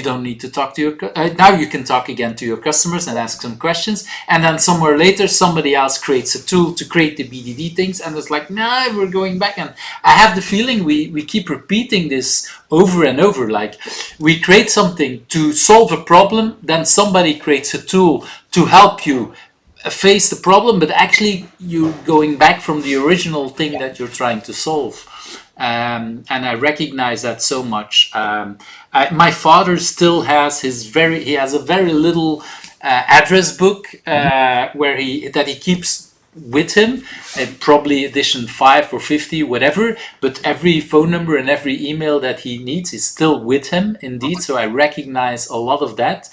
don't need to talk to now you can talk again to your customers and ask some questions. And then somewhere later, somebody else creates a tool to create the BDD things. And it's like, no, we're going back. And I have the feeling we keep repeating this over and over. Like, we create something to solve a problem, then somebody creates a tool to help you face the problem, but actually you're going back from the original thing that you're trying to solve. And I recognize that so much. My father still has he has a very little address book where he keeps with him, probably edition 5 or 50, whatever, but every phone number and every email that he needs is still with him indeed. So I recognize a lot of that.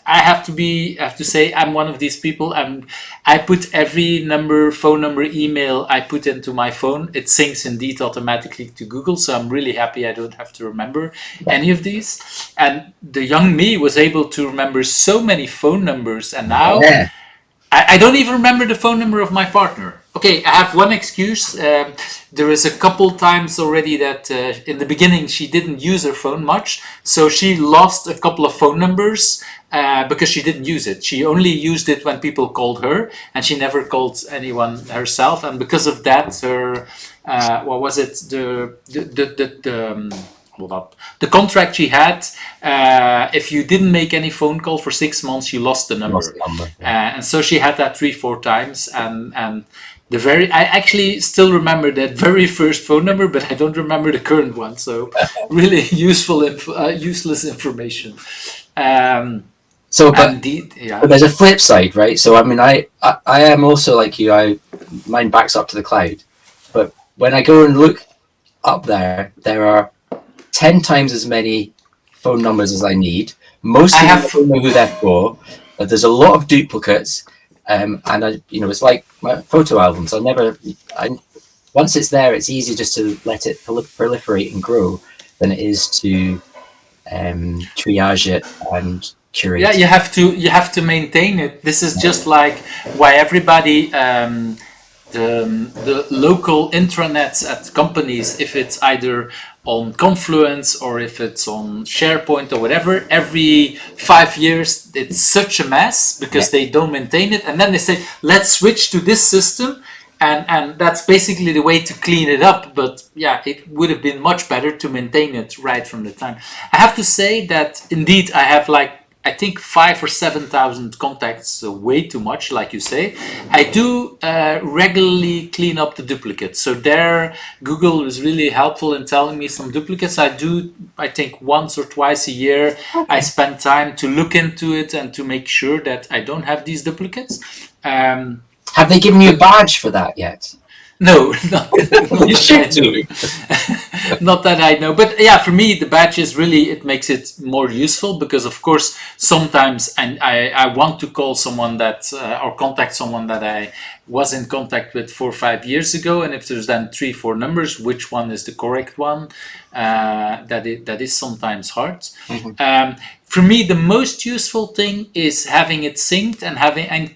I have to say I'm one of these people. I put every phone number, email I put into my phone. It syncs indeed automatically to Google, so I'm really happy I don't have to remember any of these. And the young me was able to remember so many phone numbers, and now I don't even remember the phone number of my partner. Okay, I have one excuse. There is a couple times already that in the beginning she didn't use her phone much, so she lost a couple of phone numbers because she didn't use it. She only used it when people called her, and she never called anyone herself. And because of that, her hold up. The contract she had, if you didn't make any phone call for 6 months, you lost the number. And so she had that 3-4 times, and I actually still remember that very first phone number, but I don't remember the current one. So really useless information. But yeah. But there's a flip side, right? So I mean, I am also like you. Mine backs up to the cloud, but when I go and look up there are 10 times as many phone numbers as I need. Most of them don't know who they're for. There's a lot of duplicates, and it's like my photo albums. Once it's there, it's easy just to let it proliferate and grow than it is to triage it and curate. Yeah, you have to maintain it. This is just like why everybody the local intranets at companies, if it's either on Confluence or if it's on SharePoint or whatever, every 5 years it's such a mess because they don't maintain it, and then they say let's switch to this system, and that's basically the way to clean it up. But yeah, it would have been much better to maintain it right from the time. I have to say that indeed I have I think 5,000 or 7,000 contacts, way too much, like you say. I do regularly clean up the duplicates. So there, Google is really helpful in telling me some duplicates. I think once or twice a year, I spend time to look into it and to make sure that I don't have these duplicates. Have they given you a badge for that yet? No, not you should do. Not that I know, but yeah, for me the badge is really, it makes it more useful because of course sometimes I want to call someone that or contact someone that I was in contact with 4 or 5 years ago, and if there's then 3-4 numbers, which one is the correct one? That is sometimes hard. Mm-hmm. For me, the most useful thing is having it synced and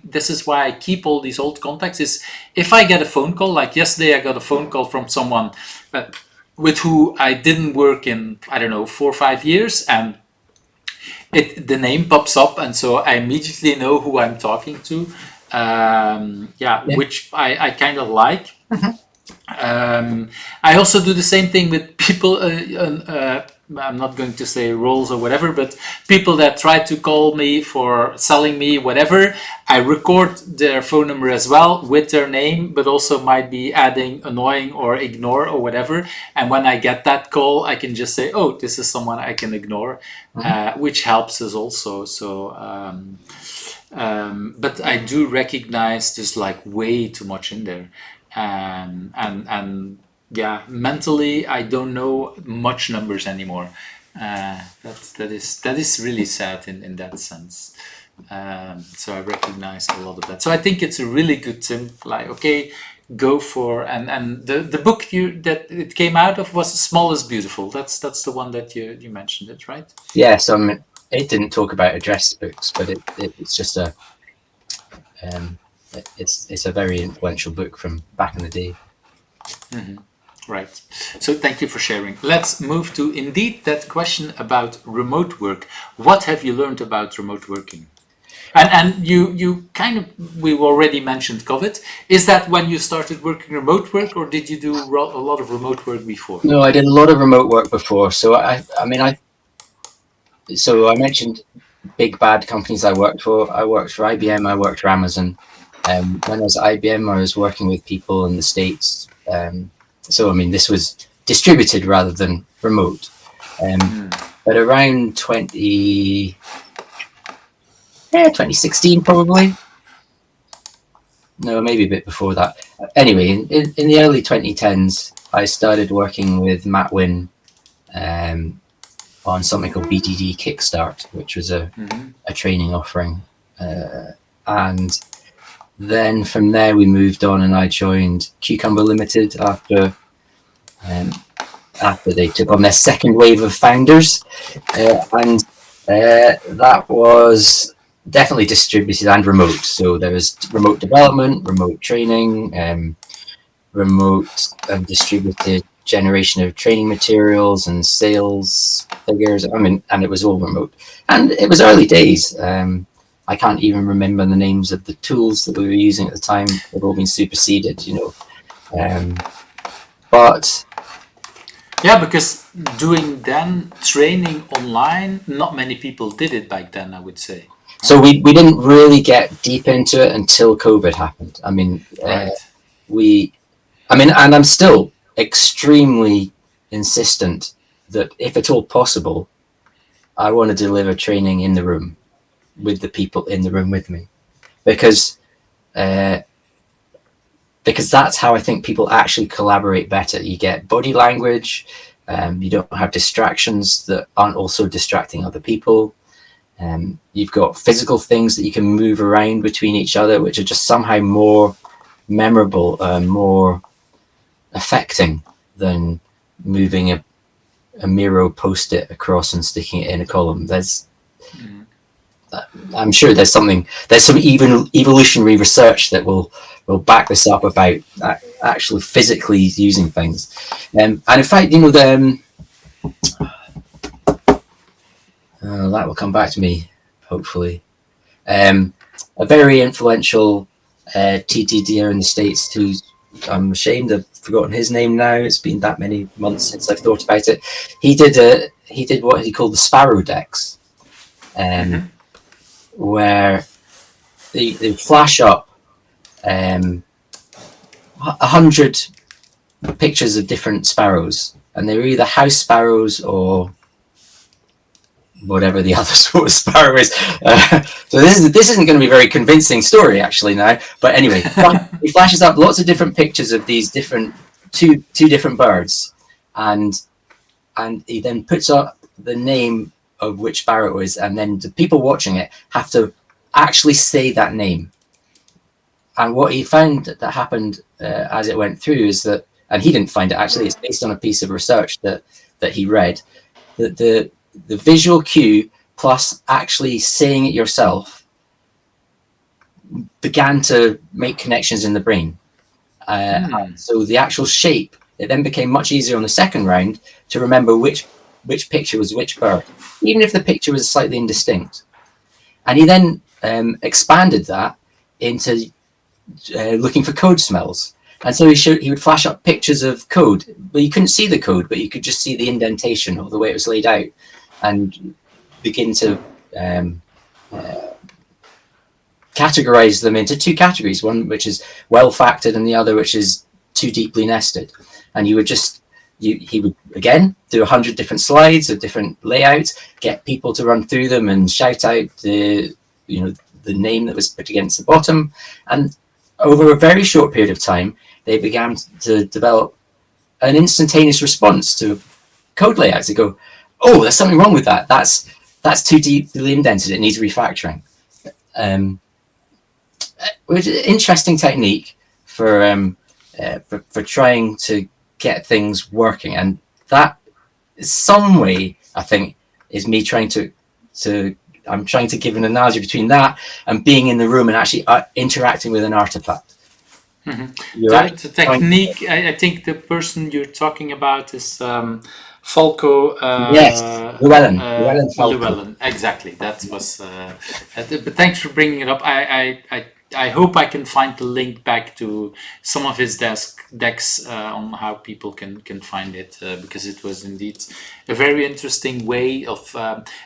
this is why I keep all these old contacts, is if I get a phone call, like yesterday I got a phone call from someone with who I didn't work in, 4 or 5 years, and the name pops up, and so I immediately know who I'm talking to, which I kind of like. Mm-hmm. I also do the same thing with people, I'm not going to say roles or whatever, but people that try to call me for selling me whatever, I record their phone number as well with their name, but also might be adding annoying or ignore or whatever. And when I get that call, I can just say, oh, this is someone I can ignore, which helps us also. So, but I do recognize there's way too much in there. And yeah, mentally I don't know much numbers anymore. That is really sad in that sense. So I recognize a lot of that. So I think it's a really good tip. Go for and the book that it came out of was Small is Beautiful. That's the one that you mentioned it, right? Yeah. So it didn't talk about address books, but it's just it's a very influential book from back in the day. Mm-hmm. Right. So thank you for sharing. Let's move to indeed that question about remote work. What have you learned about remote working? And you kind of, we already mentioned COVID. Is that when you started working remote work, or did you do a lot of remote work before? No, I did a lot of remote work before. So I mentioned big bad companies I worked for. I worked for IBM. I worked for Amazon. When I was at IBM, I was working with people in the States. So this was distributed rather than remote. But around 2016 probably. No, maybe a bit before that. Anyway, in the early 2010s, I started working with Matt Wynne on something called BDD Kickstart, which was a training offering. And then from there we moved on, and I joined Cucumber Limited after they took on their second wave of founders, and that was definitely distributed and remote. So there was remote development, remote training, remote and distributed generation of training materials and sales figures. And it was all remote, and it was early days. I can't even remember the names of the tools that we were using at the time. They've all been superseded, But Yeah, because doing then training online, not many people did it back then, I would say. So we didn't really get deep into it until COVID happened. I mean, Right. and I'm still extremely insistent that if at all possible, I want to deliver training in the room with the people in the room with me, because that's how I think people actually collaborate better. You get body language, you don't have distractions that aren't also distracting other people. You've got physical things that you can move around between each other, which are just somehow more memorable, more affecting than moving a Miro post-it across and sticking it in a column. I'm sure there's some even evolutionary research that will back this up about actually physically using things. And in fact, that will come back to me, hopefully. A very influential TTDer in the States, who's, I'm ashamed I've forgotten his name now. It's been that many months since I've thought about it. He did what he called the Sparrow decks, where they flash up 100 pictures of different sparrows, and they're either house sparrows or whatever the other sort of sparrow is. So this isn't going to be a very convincing story actually now, but anyway, he flashes up lots of different pictures of these two different birds, and he then puts up the name of which sparrow it is, and then the people watching it have to actually say that name. And what he found that happened as it went through is that, and he didn't find it actually, it's based on a piece of research that he read, that the visual cue plus actually saying it yourself began to make connections in the brain. So the actual shape, it then became much easier on the second round to remember which picture was which bird, even if the picture was slightly indistinct. And he then expanded that into looking for code smells. And so he would flash up pictures of code, but you couldn't see the code, but you could just see the indentation or the way it was laid out, and begin to categorize them into two categories, one which is well factored and the other which is too deeply nested. And you would he would again do 100 different slides of different layouts, get people to run through them and shout out the name that was put against the bottom. And over a very short period of time, they began to develop an instantaneous response to code layouts. They go, oh, there's something wrong with that. That's too deeply indented. It needs refactoring. Which is an interesting technique for trying to get things working. And that, in some way, I think, is me trying to I'm trying to give an analogy between that and being in the room and actually interacting with an artifact. The technique, I think the person you're talking about is Falco. Yes, Llewellyn Falco. Llewellyn, exactly. That was. But thanks for bringing it up. I hope I can find the link back to some of his decks on how people can find it, because it was indeed a very interesting way of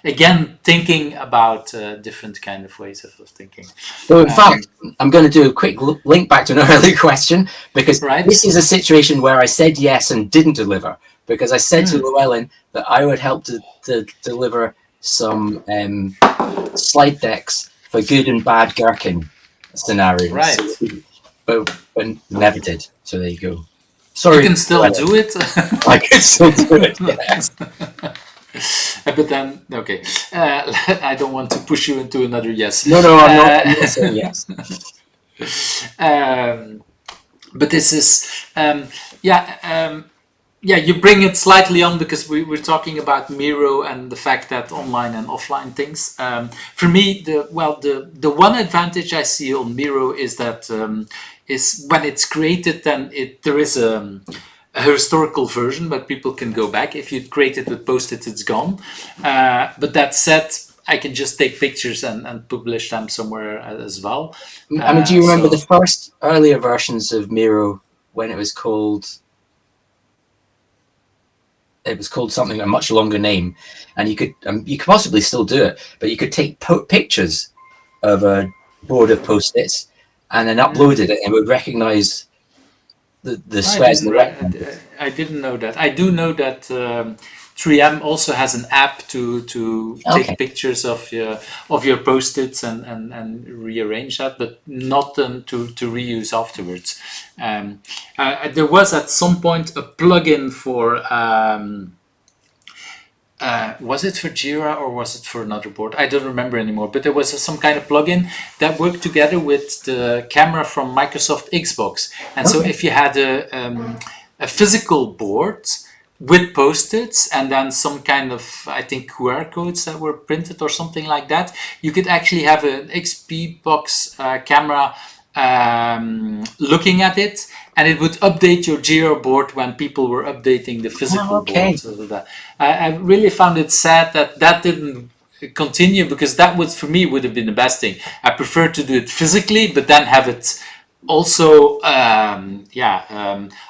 again thinking about different kind of ways of thinking. So in fact, I'm going to do a quick link back to an earlier question, because this is a situation where I said yes and didn't deliver, because I said to Llewellyn that I would help to deliver some slide decks for good and bad gherkin scenarios, right? But never did. So there you go. Sorry, you can still do it. I can still do it. Yes. But then, okay, I don't want to push you into another yes. No, I'm not saying yes. But this is, you bring it slightly on, because we're talking about Miro and the fact that online and offline things. For me, the one advantage I see on Miro is that is when it's created, then there is a historical version, but people can go back. If you create it with post-its, it's gone. But that said, I can just take pictures and publish them somewhere as well. I mean, do you remember the first earlier versions of Miro when it was called? it was called something, a much longer name, and you could possibly still do it, but you could take pictures of a board of post-its and then uploaded it, and it would recognize the squares and the rectangles. I didn't know that. I do know that 3M also has an app to take pictures of your post-its and rearrange that, but not to reuse afterwards. There was at some point a plugin for was it for Jira or was it for another board? I don't remember anymore, but there was some kind of plugin that worked together with the camera from Microsoft Xbox. And so if you had a physical board with post-its and then some kind of, I think, QR codes that were printed or something like that, you could actually have an Xbox camera looking at it, and it would update your Jira board when people were updating the physical board. So I really found it sad that didn't continue, because that would, for me, would have been the best thing. I prefer to do it physically, but then have it also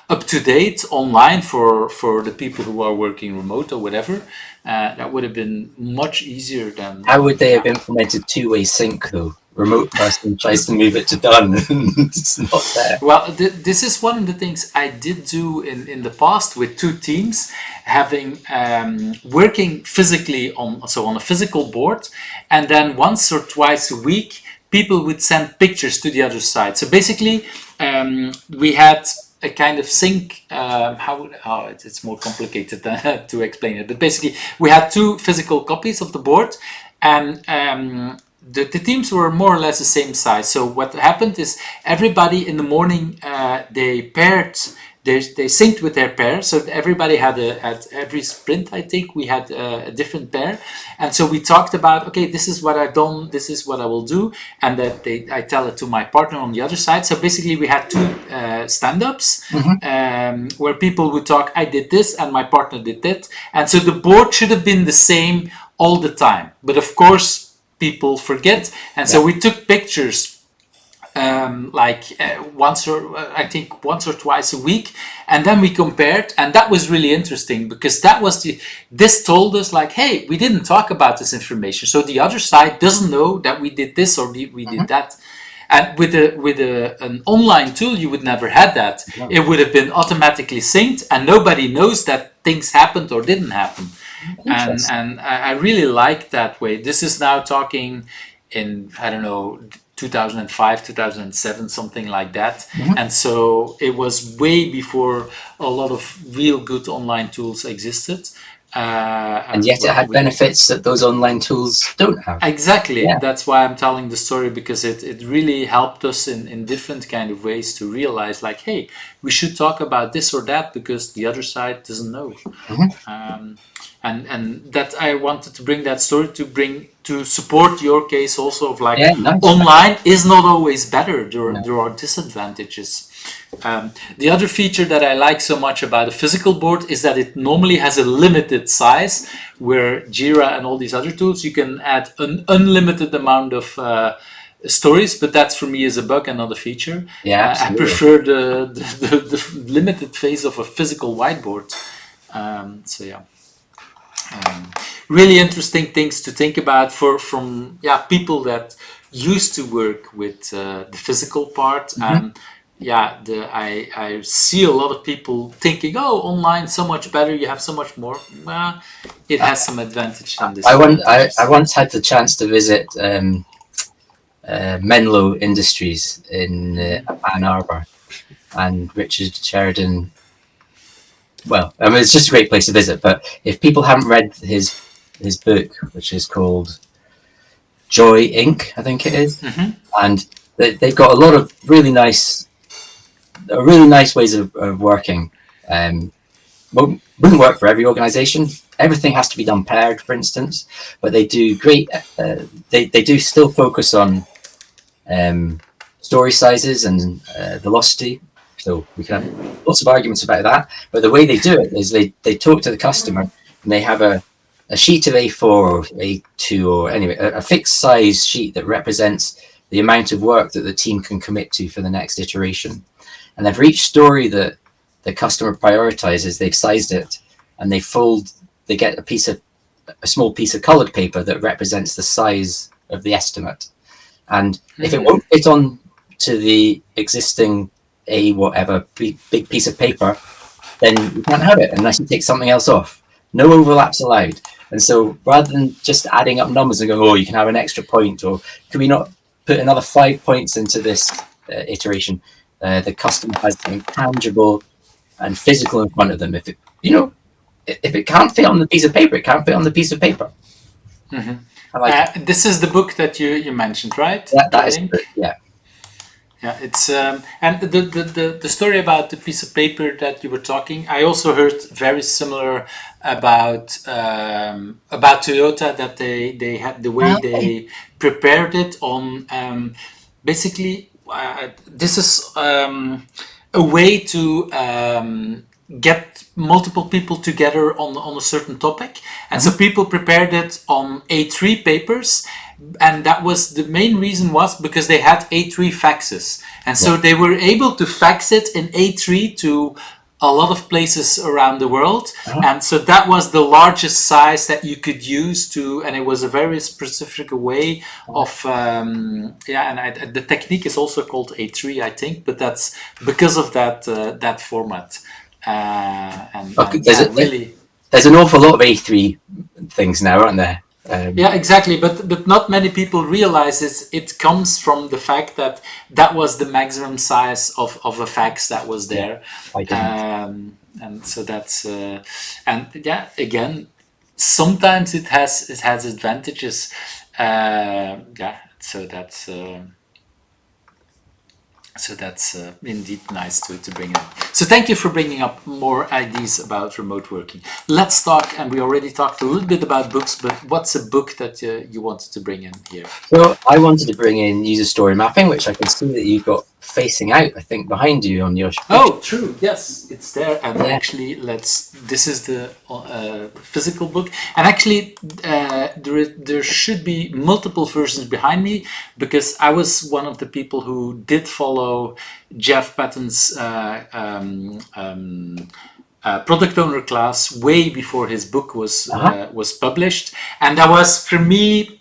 up to date online for the people who are working remote or whatever. That would have been much easier than. How would they have implemented two-way sync though? Remote person tries to move it to done, and it's not there. Well, this is one of the things I did do in the past with two teams, having working physically on a physical board, and then once or twice a week people would send pictures to the other side. So basically, we had a kind of sync. It's more complicated to explain it, but basically we had two physical copies of the board, and the teams were more or less the same size. So what happened is everybody in the morning they synced with their pair. So everybody had at every sprint, I think we had a different pair, and so we talked about, okay, this is what I've done, this is what I will do, and that I tell it to my partner on the other side. So basically we had two stand-ups where people would talk, I did this and my partner did that, and so the board should have been the same all the time, but of course people forget, and so we took pictures once or twice a week, and then we compared, and that was really interesting, because this told us, like, hey, we didn't talk about this information, so the other side doesn't know that we did this or we did that. And with an online tool, you would never had that. It would have been automatically synced, and nobody knows that things happened or didn't happen. And I really like that way. This is now talking in, I don't know, 2005, 2007, something like that. And so it was way before a lot of real good online tools existed. And yet it had benefits that those online tools don't have. Exactly. Yeah. That's why I'm telling the story, because it really helped us in different kind of ways to realize, like, hey, we should talk about this or that because the other side doesn't know. And that I wanted to bring that story to support your case also of, like, online is not always better. There are disadvantages. The other feature that I like so much about a physical board is that it normally has a limited size, where Jira and all these other tools, you can add an unlimited amount of stories, but that for me is a bug and not a feature. I prefer the limited phase of a physical whiteboard. Really interesting things to think about from people that used to work with the physical part. And I see a lot of people thinking, oh, online so much better, you have so much more. It has some advantage than this. I once had the chance to visit Menlo Industries in Ann Arbor, and Richard Sheridan. Well, I mean, it's just a great place to visit. But if people haven't read his book, which is called Joy Inc., I think it is, and they've got a lot of really nice ways of working. Wouldn't work for every organization. Everything has to be done paired, for instance, but they do great. They do still focus on story sizes and velocity. So we can have lots of arguments about that. But the way they do it is they talk to the customer, and they have a sheet of A4 or A2 or anyway, a fixed size sheet that represents the amount of work that the team can commit to for the next iteration. And then for each story that the customer prioritizes, they've sized it and they get a small piece of colored paper that represents the size of the estimate. And if it won't fit on to the existing big piece of paper, then you can't have it unless you take something else off. No overlaps allowed. And so rather than just adding up numbers and going, oh, you can have an extra point, or can we not put another 5 points into this iteration? The customer has something tangible and physical in front of them. If it can't fit on the piece of paper, it can't fit on the piece of paper. This is the book that you mentioned, right? That is, yeah. Yeah, it's and the story about the piece of paper that you were talking, I also heard very similar about Toyota, that they had the way they prepared it on basically this is a way to get multiple people together on a certain topic, and so people prepared it on A3 papers. And that was the main reason, was because they had A3 faxes, and so they were able to fax it in A3 to a lot of places around the world. And so that was the largest size that you could use and it was a very specific way of the technique is also called A3, I think, but that's because of that format. There's an awful lot of A3 things now, aren't there? Yeah, exactly, but not many people realize it comes from the fact that was the maximum size of a fax that was there. And so that's again, sometimes it has advantages. So that's indeed nice to bring up. So thank you for bringing up more ideas about remote working. Let's talk, and we already talked a little bit about books, but what's a book that you wanted to bring in here? So I wanted to bring in user story mapping, which I can see that you've got facing out, I think, behind you on your screen. Oh, true. Yes, it's there. And actually, this is the physical book. And actually, there should be multiple versions behind me, because I was one of the people who did follow Jeff Patton's product owner class way before his book was published. And that was, for me,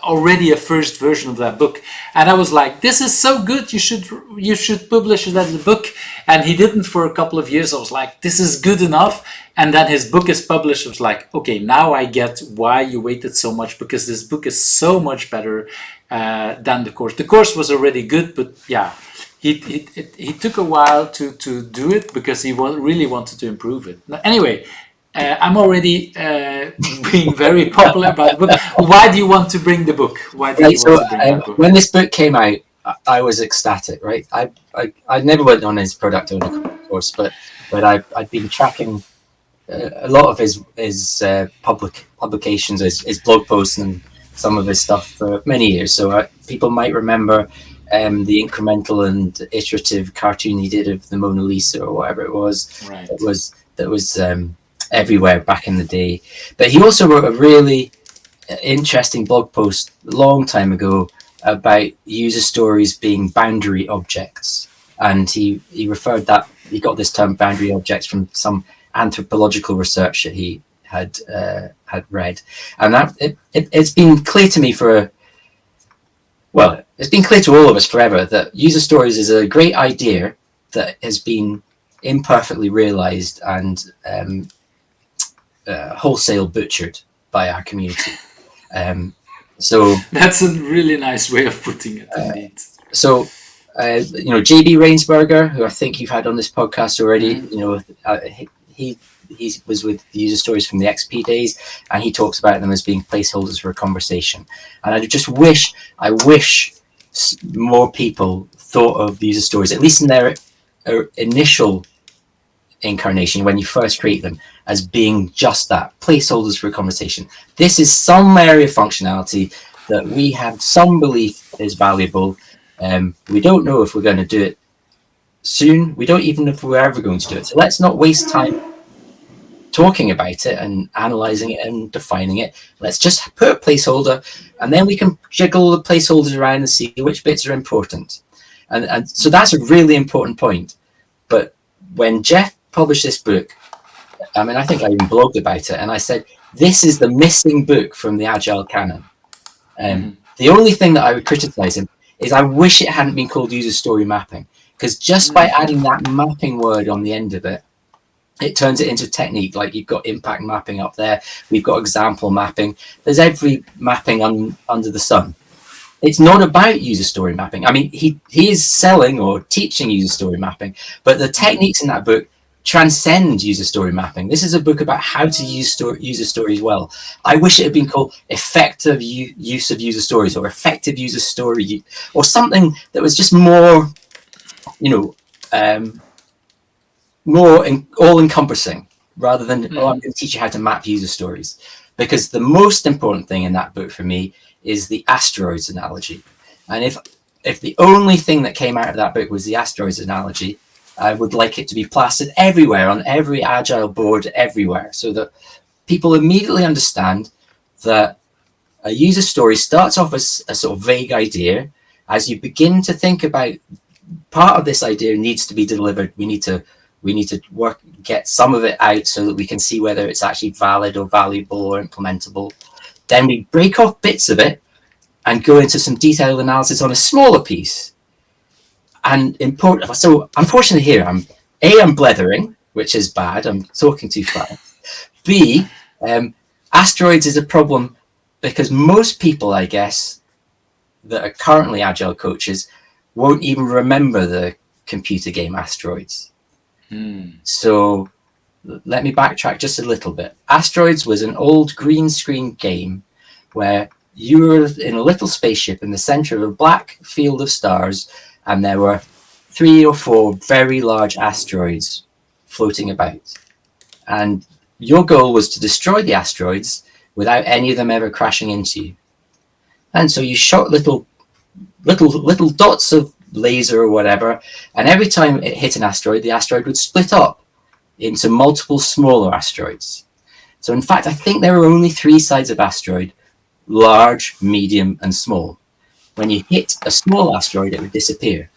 already a first version of that book, and I was like, this is so good, you should publish it as a book. And he didn't for a couple of years. I was like, this is good enough. And then his book is published. I was like, okay, now I get why you waited so much, because this book is so much better than the course. The course was already good, but yeah, he took a while to do it, because he really wanted to improve it. Anyway, I'm already being very popular about the book. Why do you want to bring the book? When this book came out, I was ecstatic, right? I never went on his product owner course, but I'd been tracking a lot of his publications, his blog posts, and some of his stuff for many years. So people might remember the incremental and iterative cartoon he did of the Mona Lisa or whatever it was. Right. That was everywhere back in the day. But he also wrote a really interesting blog post a long time ago about user stories being boundary objects, and he referred that he got this term boundary objects from some anthropological research that he had read, and that it's been clear to me it's been clear to all of us forever that user stories is a great idea that has been imperfectly realized and wholesale butchered by our community. So that's a really nice way of putting it, indeed. So, JB Rainsberger, who I think you've had on this podcast already, he was with user stories from the XP days, and he talks about them as being placeholders for a conversation. And I wish more people thought of user stories, at least in their initial incarnation, when you first create them, as being just that, placeholders for a conversation. This is some area of functionality that we have some belief is valuable. We don't know if we're going to do it soon. We don't even know if we're ever going to do it. So let's not waste time talking about it and analyzing it and defining it. Let's just put a placeholder, and then we can jiggle the placeholders around and see which bits are important. And so that's a really important point. But when Jeff published this book, I mean, I think I even blogged about it, and I said, this is the missing book from the Agile canon. The only thing that I would criticize him is I wish it hadn't been called user story mapping, because just by adding that mapping word on the end of it, it turns it into technique. Like you've got impact mapping up there. We've got example mapping. There's every mapping under the sun. It's not about user story mapping. I mean, he is selling or teaching user story mapping, but the techniques in that book transcend user story mapping. This is a book about how to use user stories well. I wish it had been called effective use of user stories, or effective user story, or something that was just more, more all-encompassing, rather than, I'm going to teach you how to map user stories. Because the most important thing in that book for me is the asteroids analogy. And if the only thing that came out of that book was the asteroids analogy, I would like it to be plastered everywhere, on every agile board, everywhere, so that people immediately understand that a user story starts off as a sort of vague idea. As you begin to think about, part of this idea needs to be delivered. We need to get some of it out so that we can see whether it's actually valid or valuable or implementable. Then we break off bits of it and go into some detailed analysis on a smaller piece. And important. So unfortunately here, I'm blethering, which is bad. I'm talking too fast. B, asteroids is a problem because most people, I guess, that are currently agile coaches won't even remember the computer game Asteroids. So let me backtrack just a little bit. Asteroids was an old green screen game where you were in a little spaceship in the center of a black field of stars, and there were 3 or 4 very large asteroids floating about. And your goal was to destroy the asteroids without any of them ever crashing into you. And so you shot little dots of laser or whatever, and every time it hit an asteroid, the asteroid would split up into multiple smaller asteroids. So in fact, I think there are only 3 sides of asteroid: large, medium, and small. When you hit a small asteroid, it would disappear.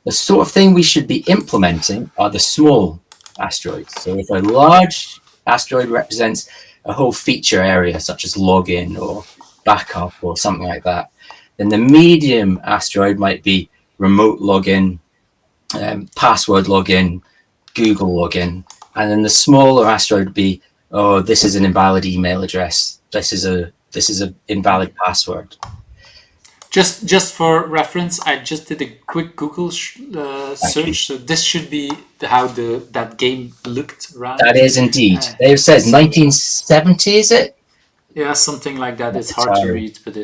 The sort of thing we should be implementing are the small asteroids. So if a large asteroid represents a whole feature area, such as login or backup or something like that, then the medium asteroid might be remote login, password login, Google login. And then the smaller asteroid would be, oh, this is an invalid email address. This is a invalid password. Just for reference, I just did a quick Google search. So this should be how that game looked, right? That is indeed. It says 1970, is it? Yeah, something like that. It's hard to read, but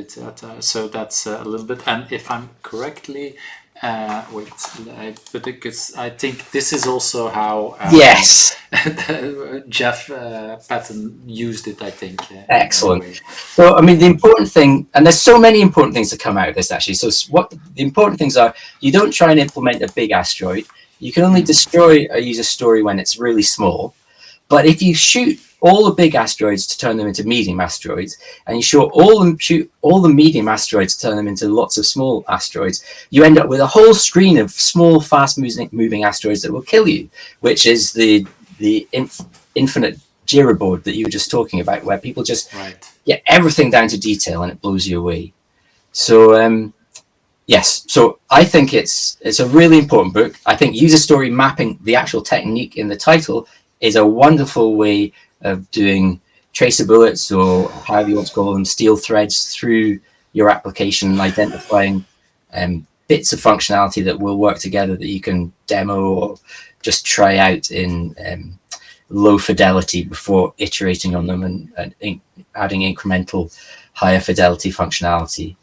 so that's a little bit. And if I'm correctly, because I think this is also how yes, Jeff Patton used it. I think. Excellent. So I mean, the important thing, and there's so many important things that come out of this actually. So what the important things are: you don't try and implement a big asteroid. You can only destroy a user story when it's really small. But if you shoot all the big asteroids to turn them into medium asteroids, and you shoot all the medium asteroids to turn them into lots of small asteroids, you end up with a whole screen of small, fast-moving asteroids that will kill you, which is the infinite Jira board that you were just talking about, where people just get everything down to detail and it blows you away. So yes, so I think it's a really important book. I think user story mapping, the actual technique in the title, is a wonderful way of doing tracer bullets, or however you want to call them, steel threads through your application, identifying bits of functionality that will work together that you can demo or just try out in low fidelity before iterating on them and adding incremental higher fidelity functionality.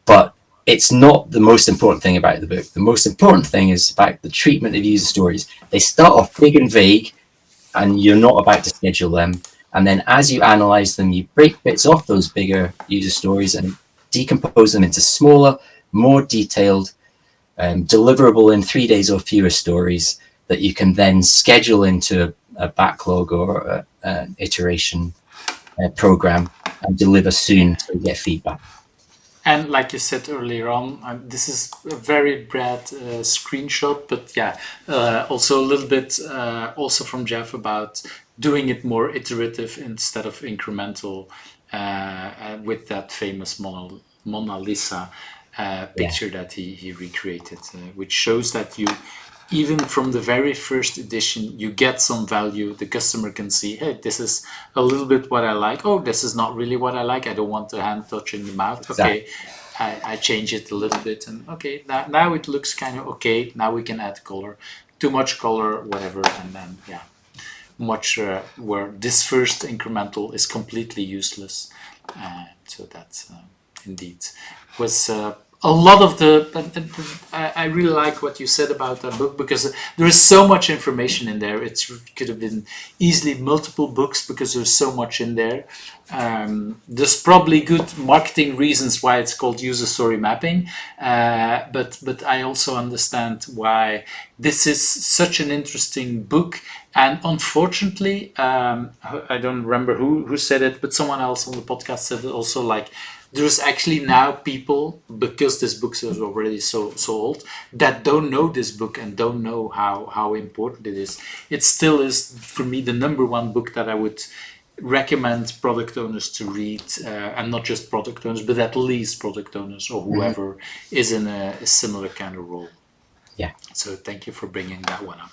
But it's not the most important thing about the book. The most important thing is about the treatment of user stories. They start off big and vague, and you're not about to schedule them. And then as you analyze them, you break bits off those bigger user stories and decompose them into smaller, more detailed, deliverable in 3 days or fewer stories that you can then schedule into a backlog or an iteration program and deliver soon so you get feedback. And like you said earlier on, this is a very bad screenshot, but yeah, also a little bit also from Jeff about doing it more iterative instead of incremental with that famous Mona Lisa picture that he recreated, which shows that you, even from the very first edition, you get some value. The customer can see, hey, this is a little bit what I like. Oh, this is not really what I like. I don't want the hand touching the mouth. Okay, I change it a little bit, and okay, now it looks kind of okay. Now we can add color, too much color, whatever, and then yeah, much where this first incremental is completely useless. So that's indeed was. A lot of I really like what you said about that book, because there is so much information in there. It could have been easily multiple books because there's so much in there. There's probably good marketing reasons why it's called user story mapping, but I also understand why this is such an interesting book. And unfortunately, I don't remember who said it, but someone else on the podcast said it also, like, there's actually now people, because this book is already so old, that don't know this book and don't know how important it is. It still is, for me, the number one book that I would recommend product owners to read, and not just product owners, but at least product owners or whoever is in a similar kind of role. Yeah. So thank you for bringing that one up.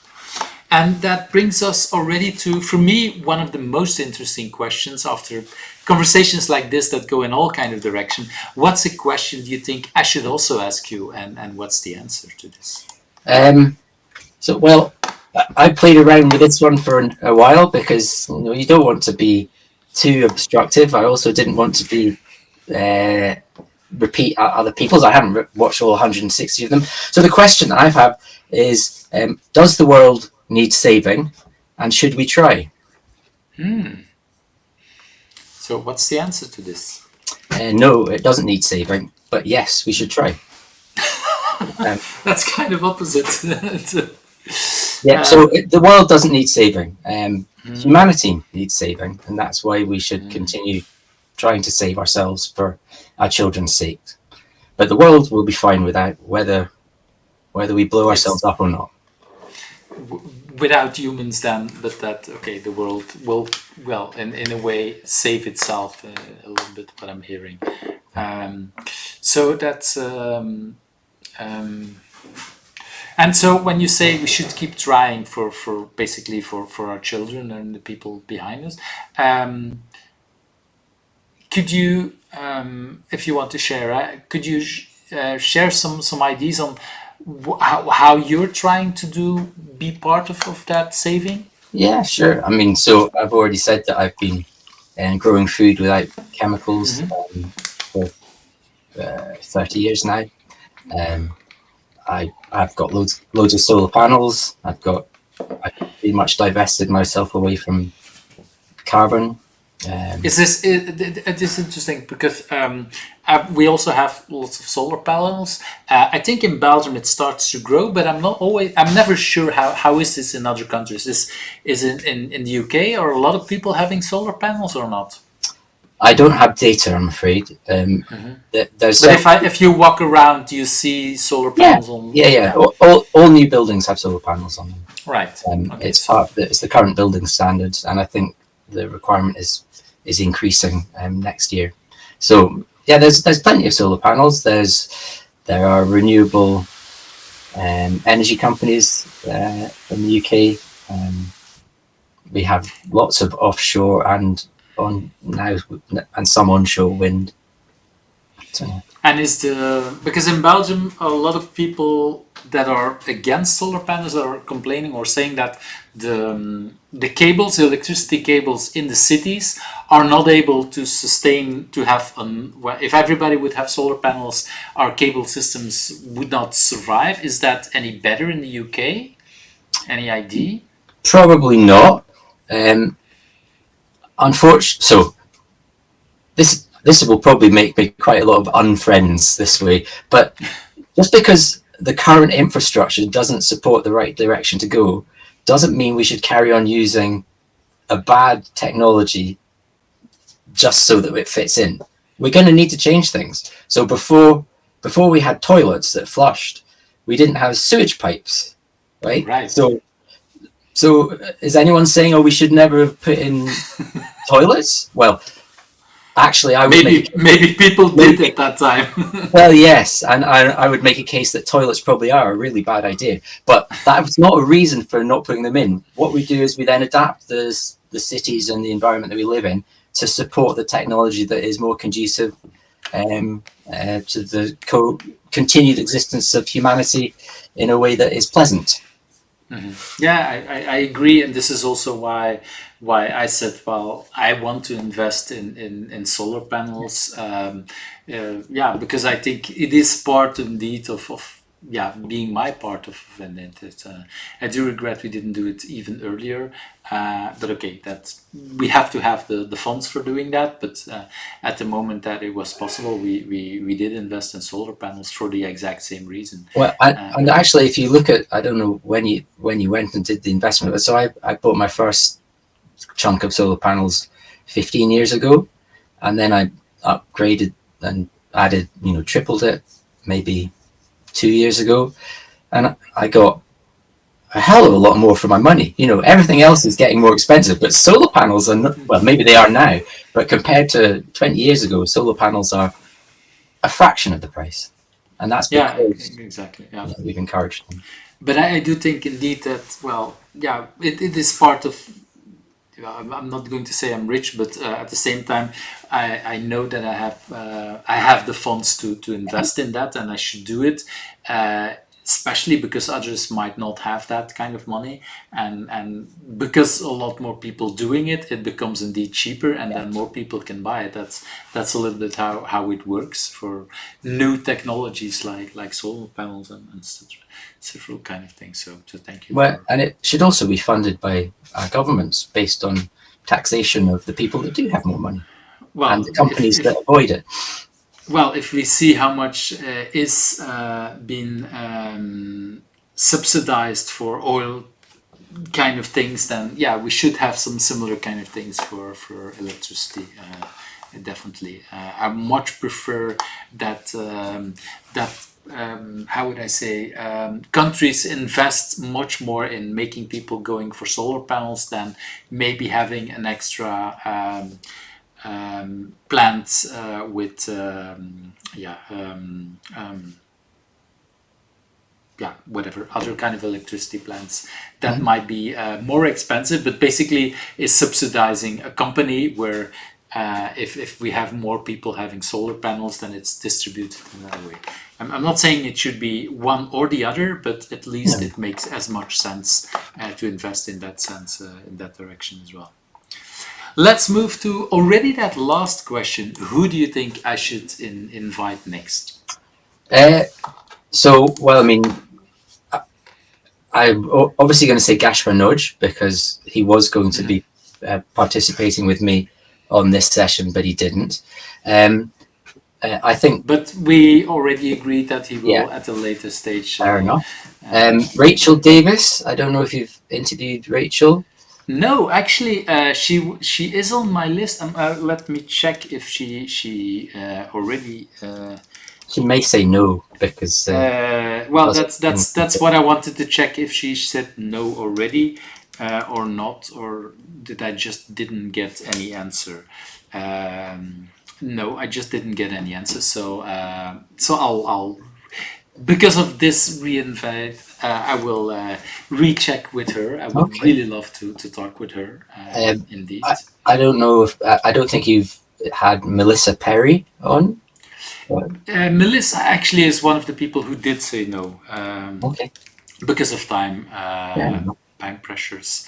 And that brings us already to, for me, one of the most interesting questions after conversations like this that go in all kind of direction. What's a question you think I should also ask you, and what's the answer to this? So, well, I played around with this one for a while because you don't want to be too obstructive. I also didn't want to be repeat other people's. I haven't watched all 160 of them. So the question I have is, does the world need saving, and should we try? So what's the answer to this? No, it doesn't need saving, but yes, we should try. That's kind of opposite. So the world doesn't need saving. Humanity needs saving, and that's why we should continue trying to save ourselves for our children's sake. But the world will be fine without, whether we blow ourselves up or not. Without humans then, but that, okay, the world will, well, in a way, save itself a little bit, what I'm hearing. So that's... and so when you say we should keep trying for basically for our children and the people behind us, could you, if you want to share, could you share some ideas on how you're trying to be part of that saving? Yeah, sure. I mean, so I've already said that I've been growing food without chemicals for 30 years now. I've got loads of solar panels. I've pretty much divested myself away from carbon. It is interesting because we also have lots of solar panels. I think in Belgium it starts to grow, but I'm never sure how is this in other countries. Is it in the UK, or a lot of people having solar panels or not? I don't have data, I'm afraid. If you walk around, do you see solar panels on? Yeah. All new buildings have solar panels on them. Right. It's it's the current building standards, and I think the requirement is increasing next year. So yeah, there's plenty of solar panels. There are renewable energy companies in the UK. We have lots of offshore and some onshore wind. So. And because in Belgium a lot of people that are against solar panels are complaining or saying that the electricity cables in the cities are not able to sustain to have if everybody would have solar panels, our cable systems would not survive. Is that any better in the UK? Any idea? Probably not. Unfortunately, so this will probably make me quite a lot of unfriends this way, but just because the current infrastructure doesn't support the right direction to go doesn't mean we should carry on using a bad technology just so that it fits in. we're going to need to change things. So before we had toilets that flushed, we didn't have sewage pipes, right? Right. So is anyone saying, we should never have put in toilets? Well, actually, I would maybe people did at that time. Well, yes, and I would make a case that toilets probably are a really bad idea, but that was not a reason for not putting them in. What we do is we then adapt the cities and the environment that we live in to support the technology that is more conducive to the continued existence of humanity in a way that is pleasant. Mm-hmm. Yeah, I agree, and this is also why I said, well, I want to invest in solar panels. Because I think it is part indeed of being my part of it. I do regret we didn't do it even earlier, but okay, we have to have the funds for doing that. But at the moment that it was possible, we did invest in solar panels for the exact same reason. Well, and actually, if you look at, I don't know when you went and did the investment, but so I bought my first chunk of solar panels 15 years ago, and then I upgraded and added, tripled it maybe 2 years ago, and I got a hell of a lot more for my money. Everything else is getting more expensive, but solar panels are not, well, maybe they are now, but compared to 20 years ago, solar panels are a fraction of the price, and that's because exactly we've encouraged them. But I do think indeed that, well, it is part of, I'm not going to say I'm rich, but at the same time, I know that I have the funds to invest in that, and I should do it, especially because others might not have that kind of money, and because a lot more people doing it, it becomes indeed cheaper, and then more people can buy it. That's a little bit how it works for new technologies like solar panels and several kind of things. So thank you. Well, and it should also be funded by our governments based on taxation of the people that do have more money, and the companies that avoid it. Well, if we see how much is being subsidized for oil kind of things, then we should have some similar kind of things for electricity. Definitely, I much prefer that how would I say, countries invest much more in making people going for solar panels than maybe having an extra plant with whatever other kind of electricity plants that might be more expensive, but basically is subsidizing a company where if we have more people having solar panels, then it's distributed in that way. I'm not saying it should be one or the other, but at least it makes as much sense to invest in that sense, in that direction as well. Let's move to already that last question. Who do you think I should invite next? I'm obviously going to say Gaspar Noj, because he was going to be participating with me on this session, but he didn't. I think. But we already agreed that he will at a later stage. Fair enough. Rachel Davis. I don't know if you've interviewed Rachel. No, actually, she is on my list. Let me check if she already. She may say no because. Well, that's what I wanted to check, if she said no already or not, or did I just didn't get any answer. No, I just didn't get any answer. So I'll because of this reinvite, I will recheck with her. I would really love to talk with her. Indeed. I don't know if I don't think you've had Melissa Perry on. Melissa actually is one of the people who did say no. Because of time pressures.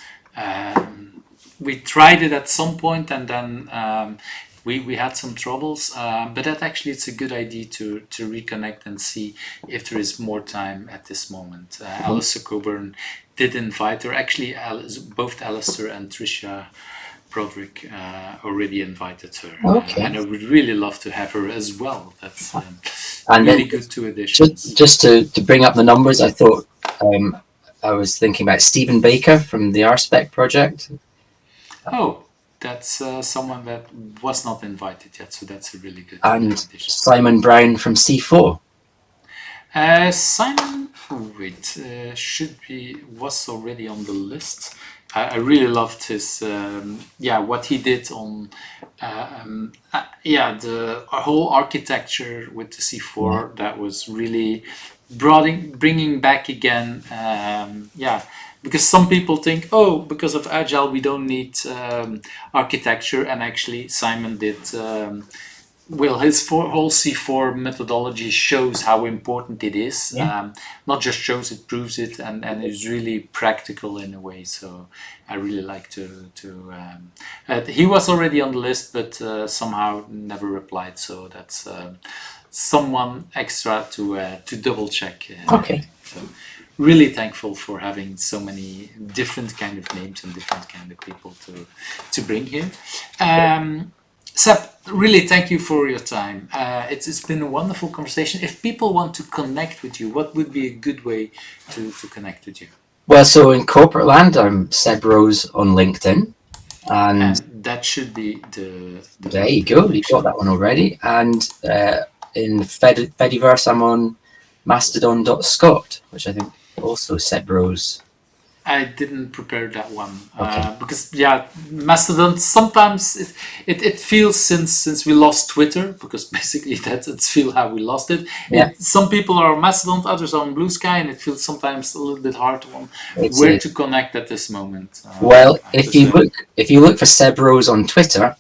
We tried it at some point, and then we had some troubles. But that actually, it's a good idea to reconnect and see if there is more time at this moment. Alistair Coburn did invite her. Actually, both Alistair and Tricia Broderick already invited her. And I would really love to have her as well. That's and really good, two additions. Just to bring up the numbers, I thought I was thinking about Stephen Baker from the RSpec project. Oh, that's someone that was not invited yet, so that's a really good And addition. Simon Brown from C4. Simon, was already on the list. I really loved his, what he did on, the whole architecture with the C4. That was really bringing back again, because some people think, oh, because of agile we don't need architecture, and actually Simon did. His whole C4 methodology shows how important it is. Not just shows it, proves it, and is really practical in a way. So I really like to. He was already on the list, but somehow never replied. So that's someone extra to double check. Okay. So really thankful for having so many different kind of names and different kind of people to bring here. Seb, really thank you for your time. It's been a wonderful conversation. If people want to connect with you, what would be a good way to connect with you? Well, so in corporate land, I'm Seb Rose on LinkedIn. And that should be the there you go. You got that one already. And in Fediverse, I'm on mastodon.scot, which I think also Seb Rose. I didn't prepare that one Okay. because Mastodon sometimes it feels since we lost Twitter, because basically it's feel how we lost it. Some people are on Mastodon, others are on Blue Sky, and it feels sometimes a little bit hard to connect at this moment. Well, if you look for Seb Rose on Twitter,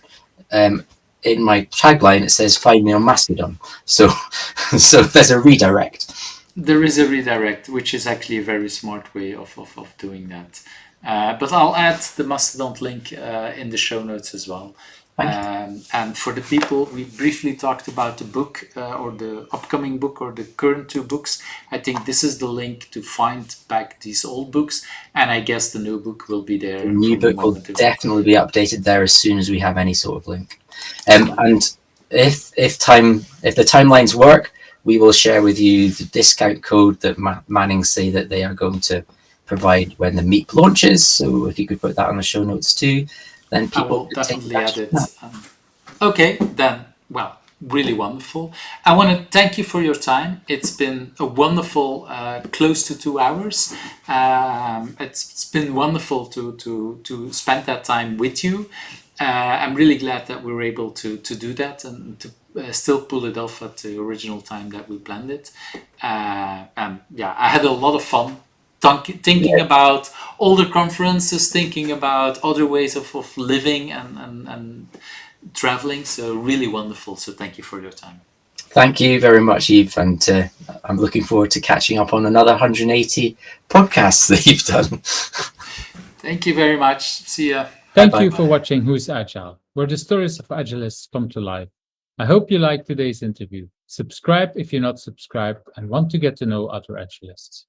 in my tagline it says "Find me on Mastodon." So there's a redirect. There is a redirect, which is actually a very smart way of doing that. But I'll add the Mastodon link in the show notes as well. And for the people, we briefly talked about the book or the upcoming book or the current two books. I think this is the link to find back these old books. And I guess the new book will be there. The new book will definitely be updated there as soon as we have any sort of link. And if the timelines work, we will share with you the discount code that Manning say that they are going to provide when the MEEP launches. So if you could put that on the show notes too, then people will definitely add it. Okay, then, well, really wonderful. I want to thank you for your time. It's been a wonderful, close to 2 hours. It's been wonderful to spend that time with you. I'm really glad that we were able to do that and to still pull it off at the original time that we planned it. I had a lot of fun thinking about older conferences, thinking about other ways of living and traveling. So really wonderful. So thank you for your time. Thank you very much, Yves. And I'm looking forward to catching up on another 180 podcasts that you've done. Thank you very much. See ya. Thank you for watching Who's Agile, where the stories of agilists come to life. I hope you liked today's interview. Subscribe if you're not subscribed and want to get to know other agilists.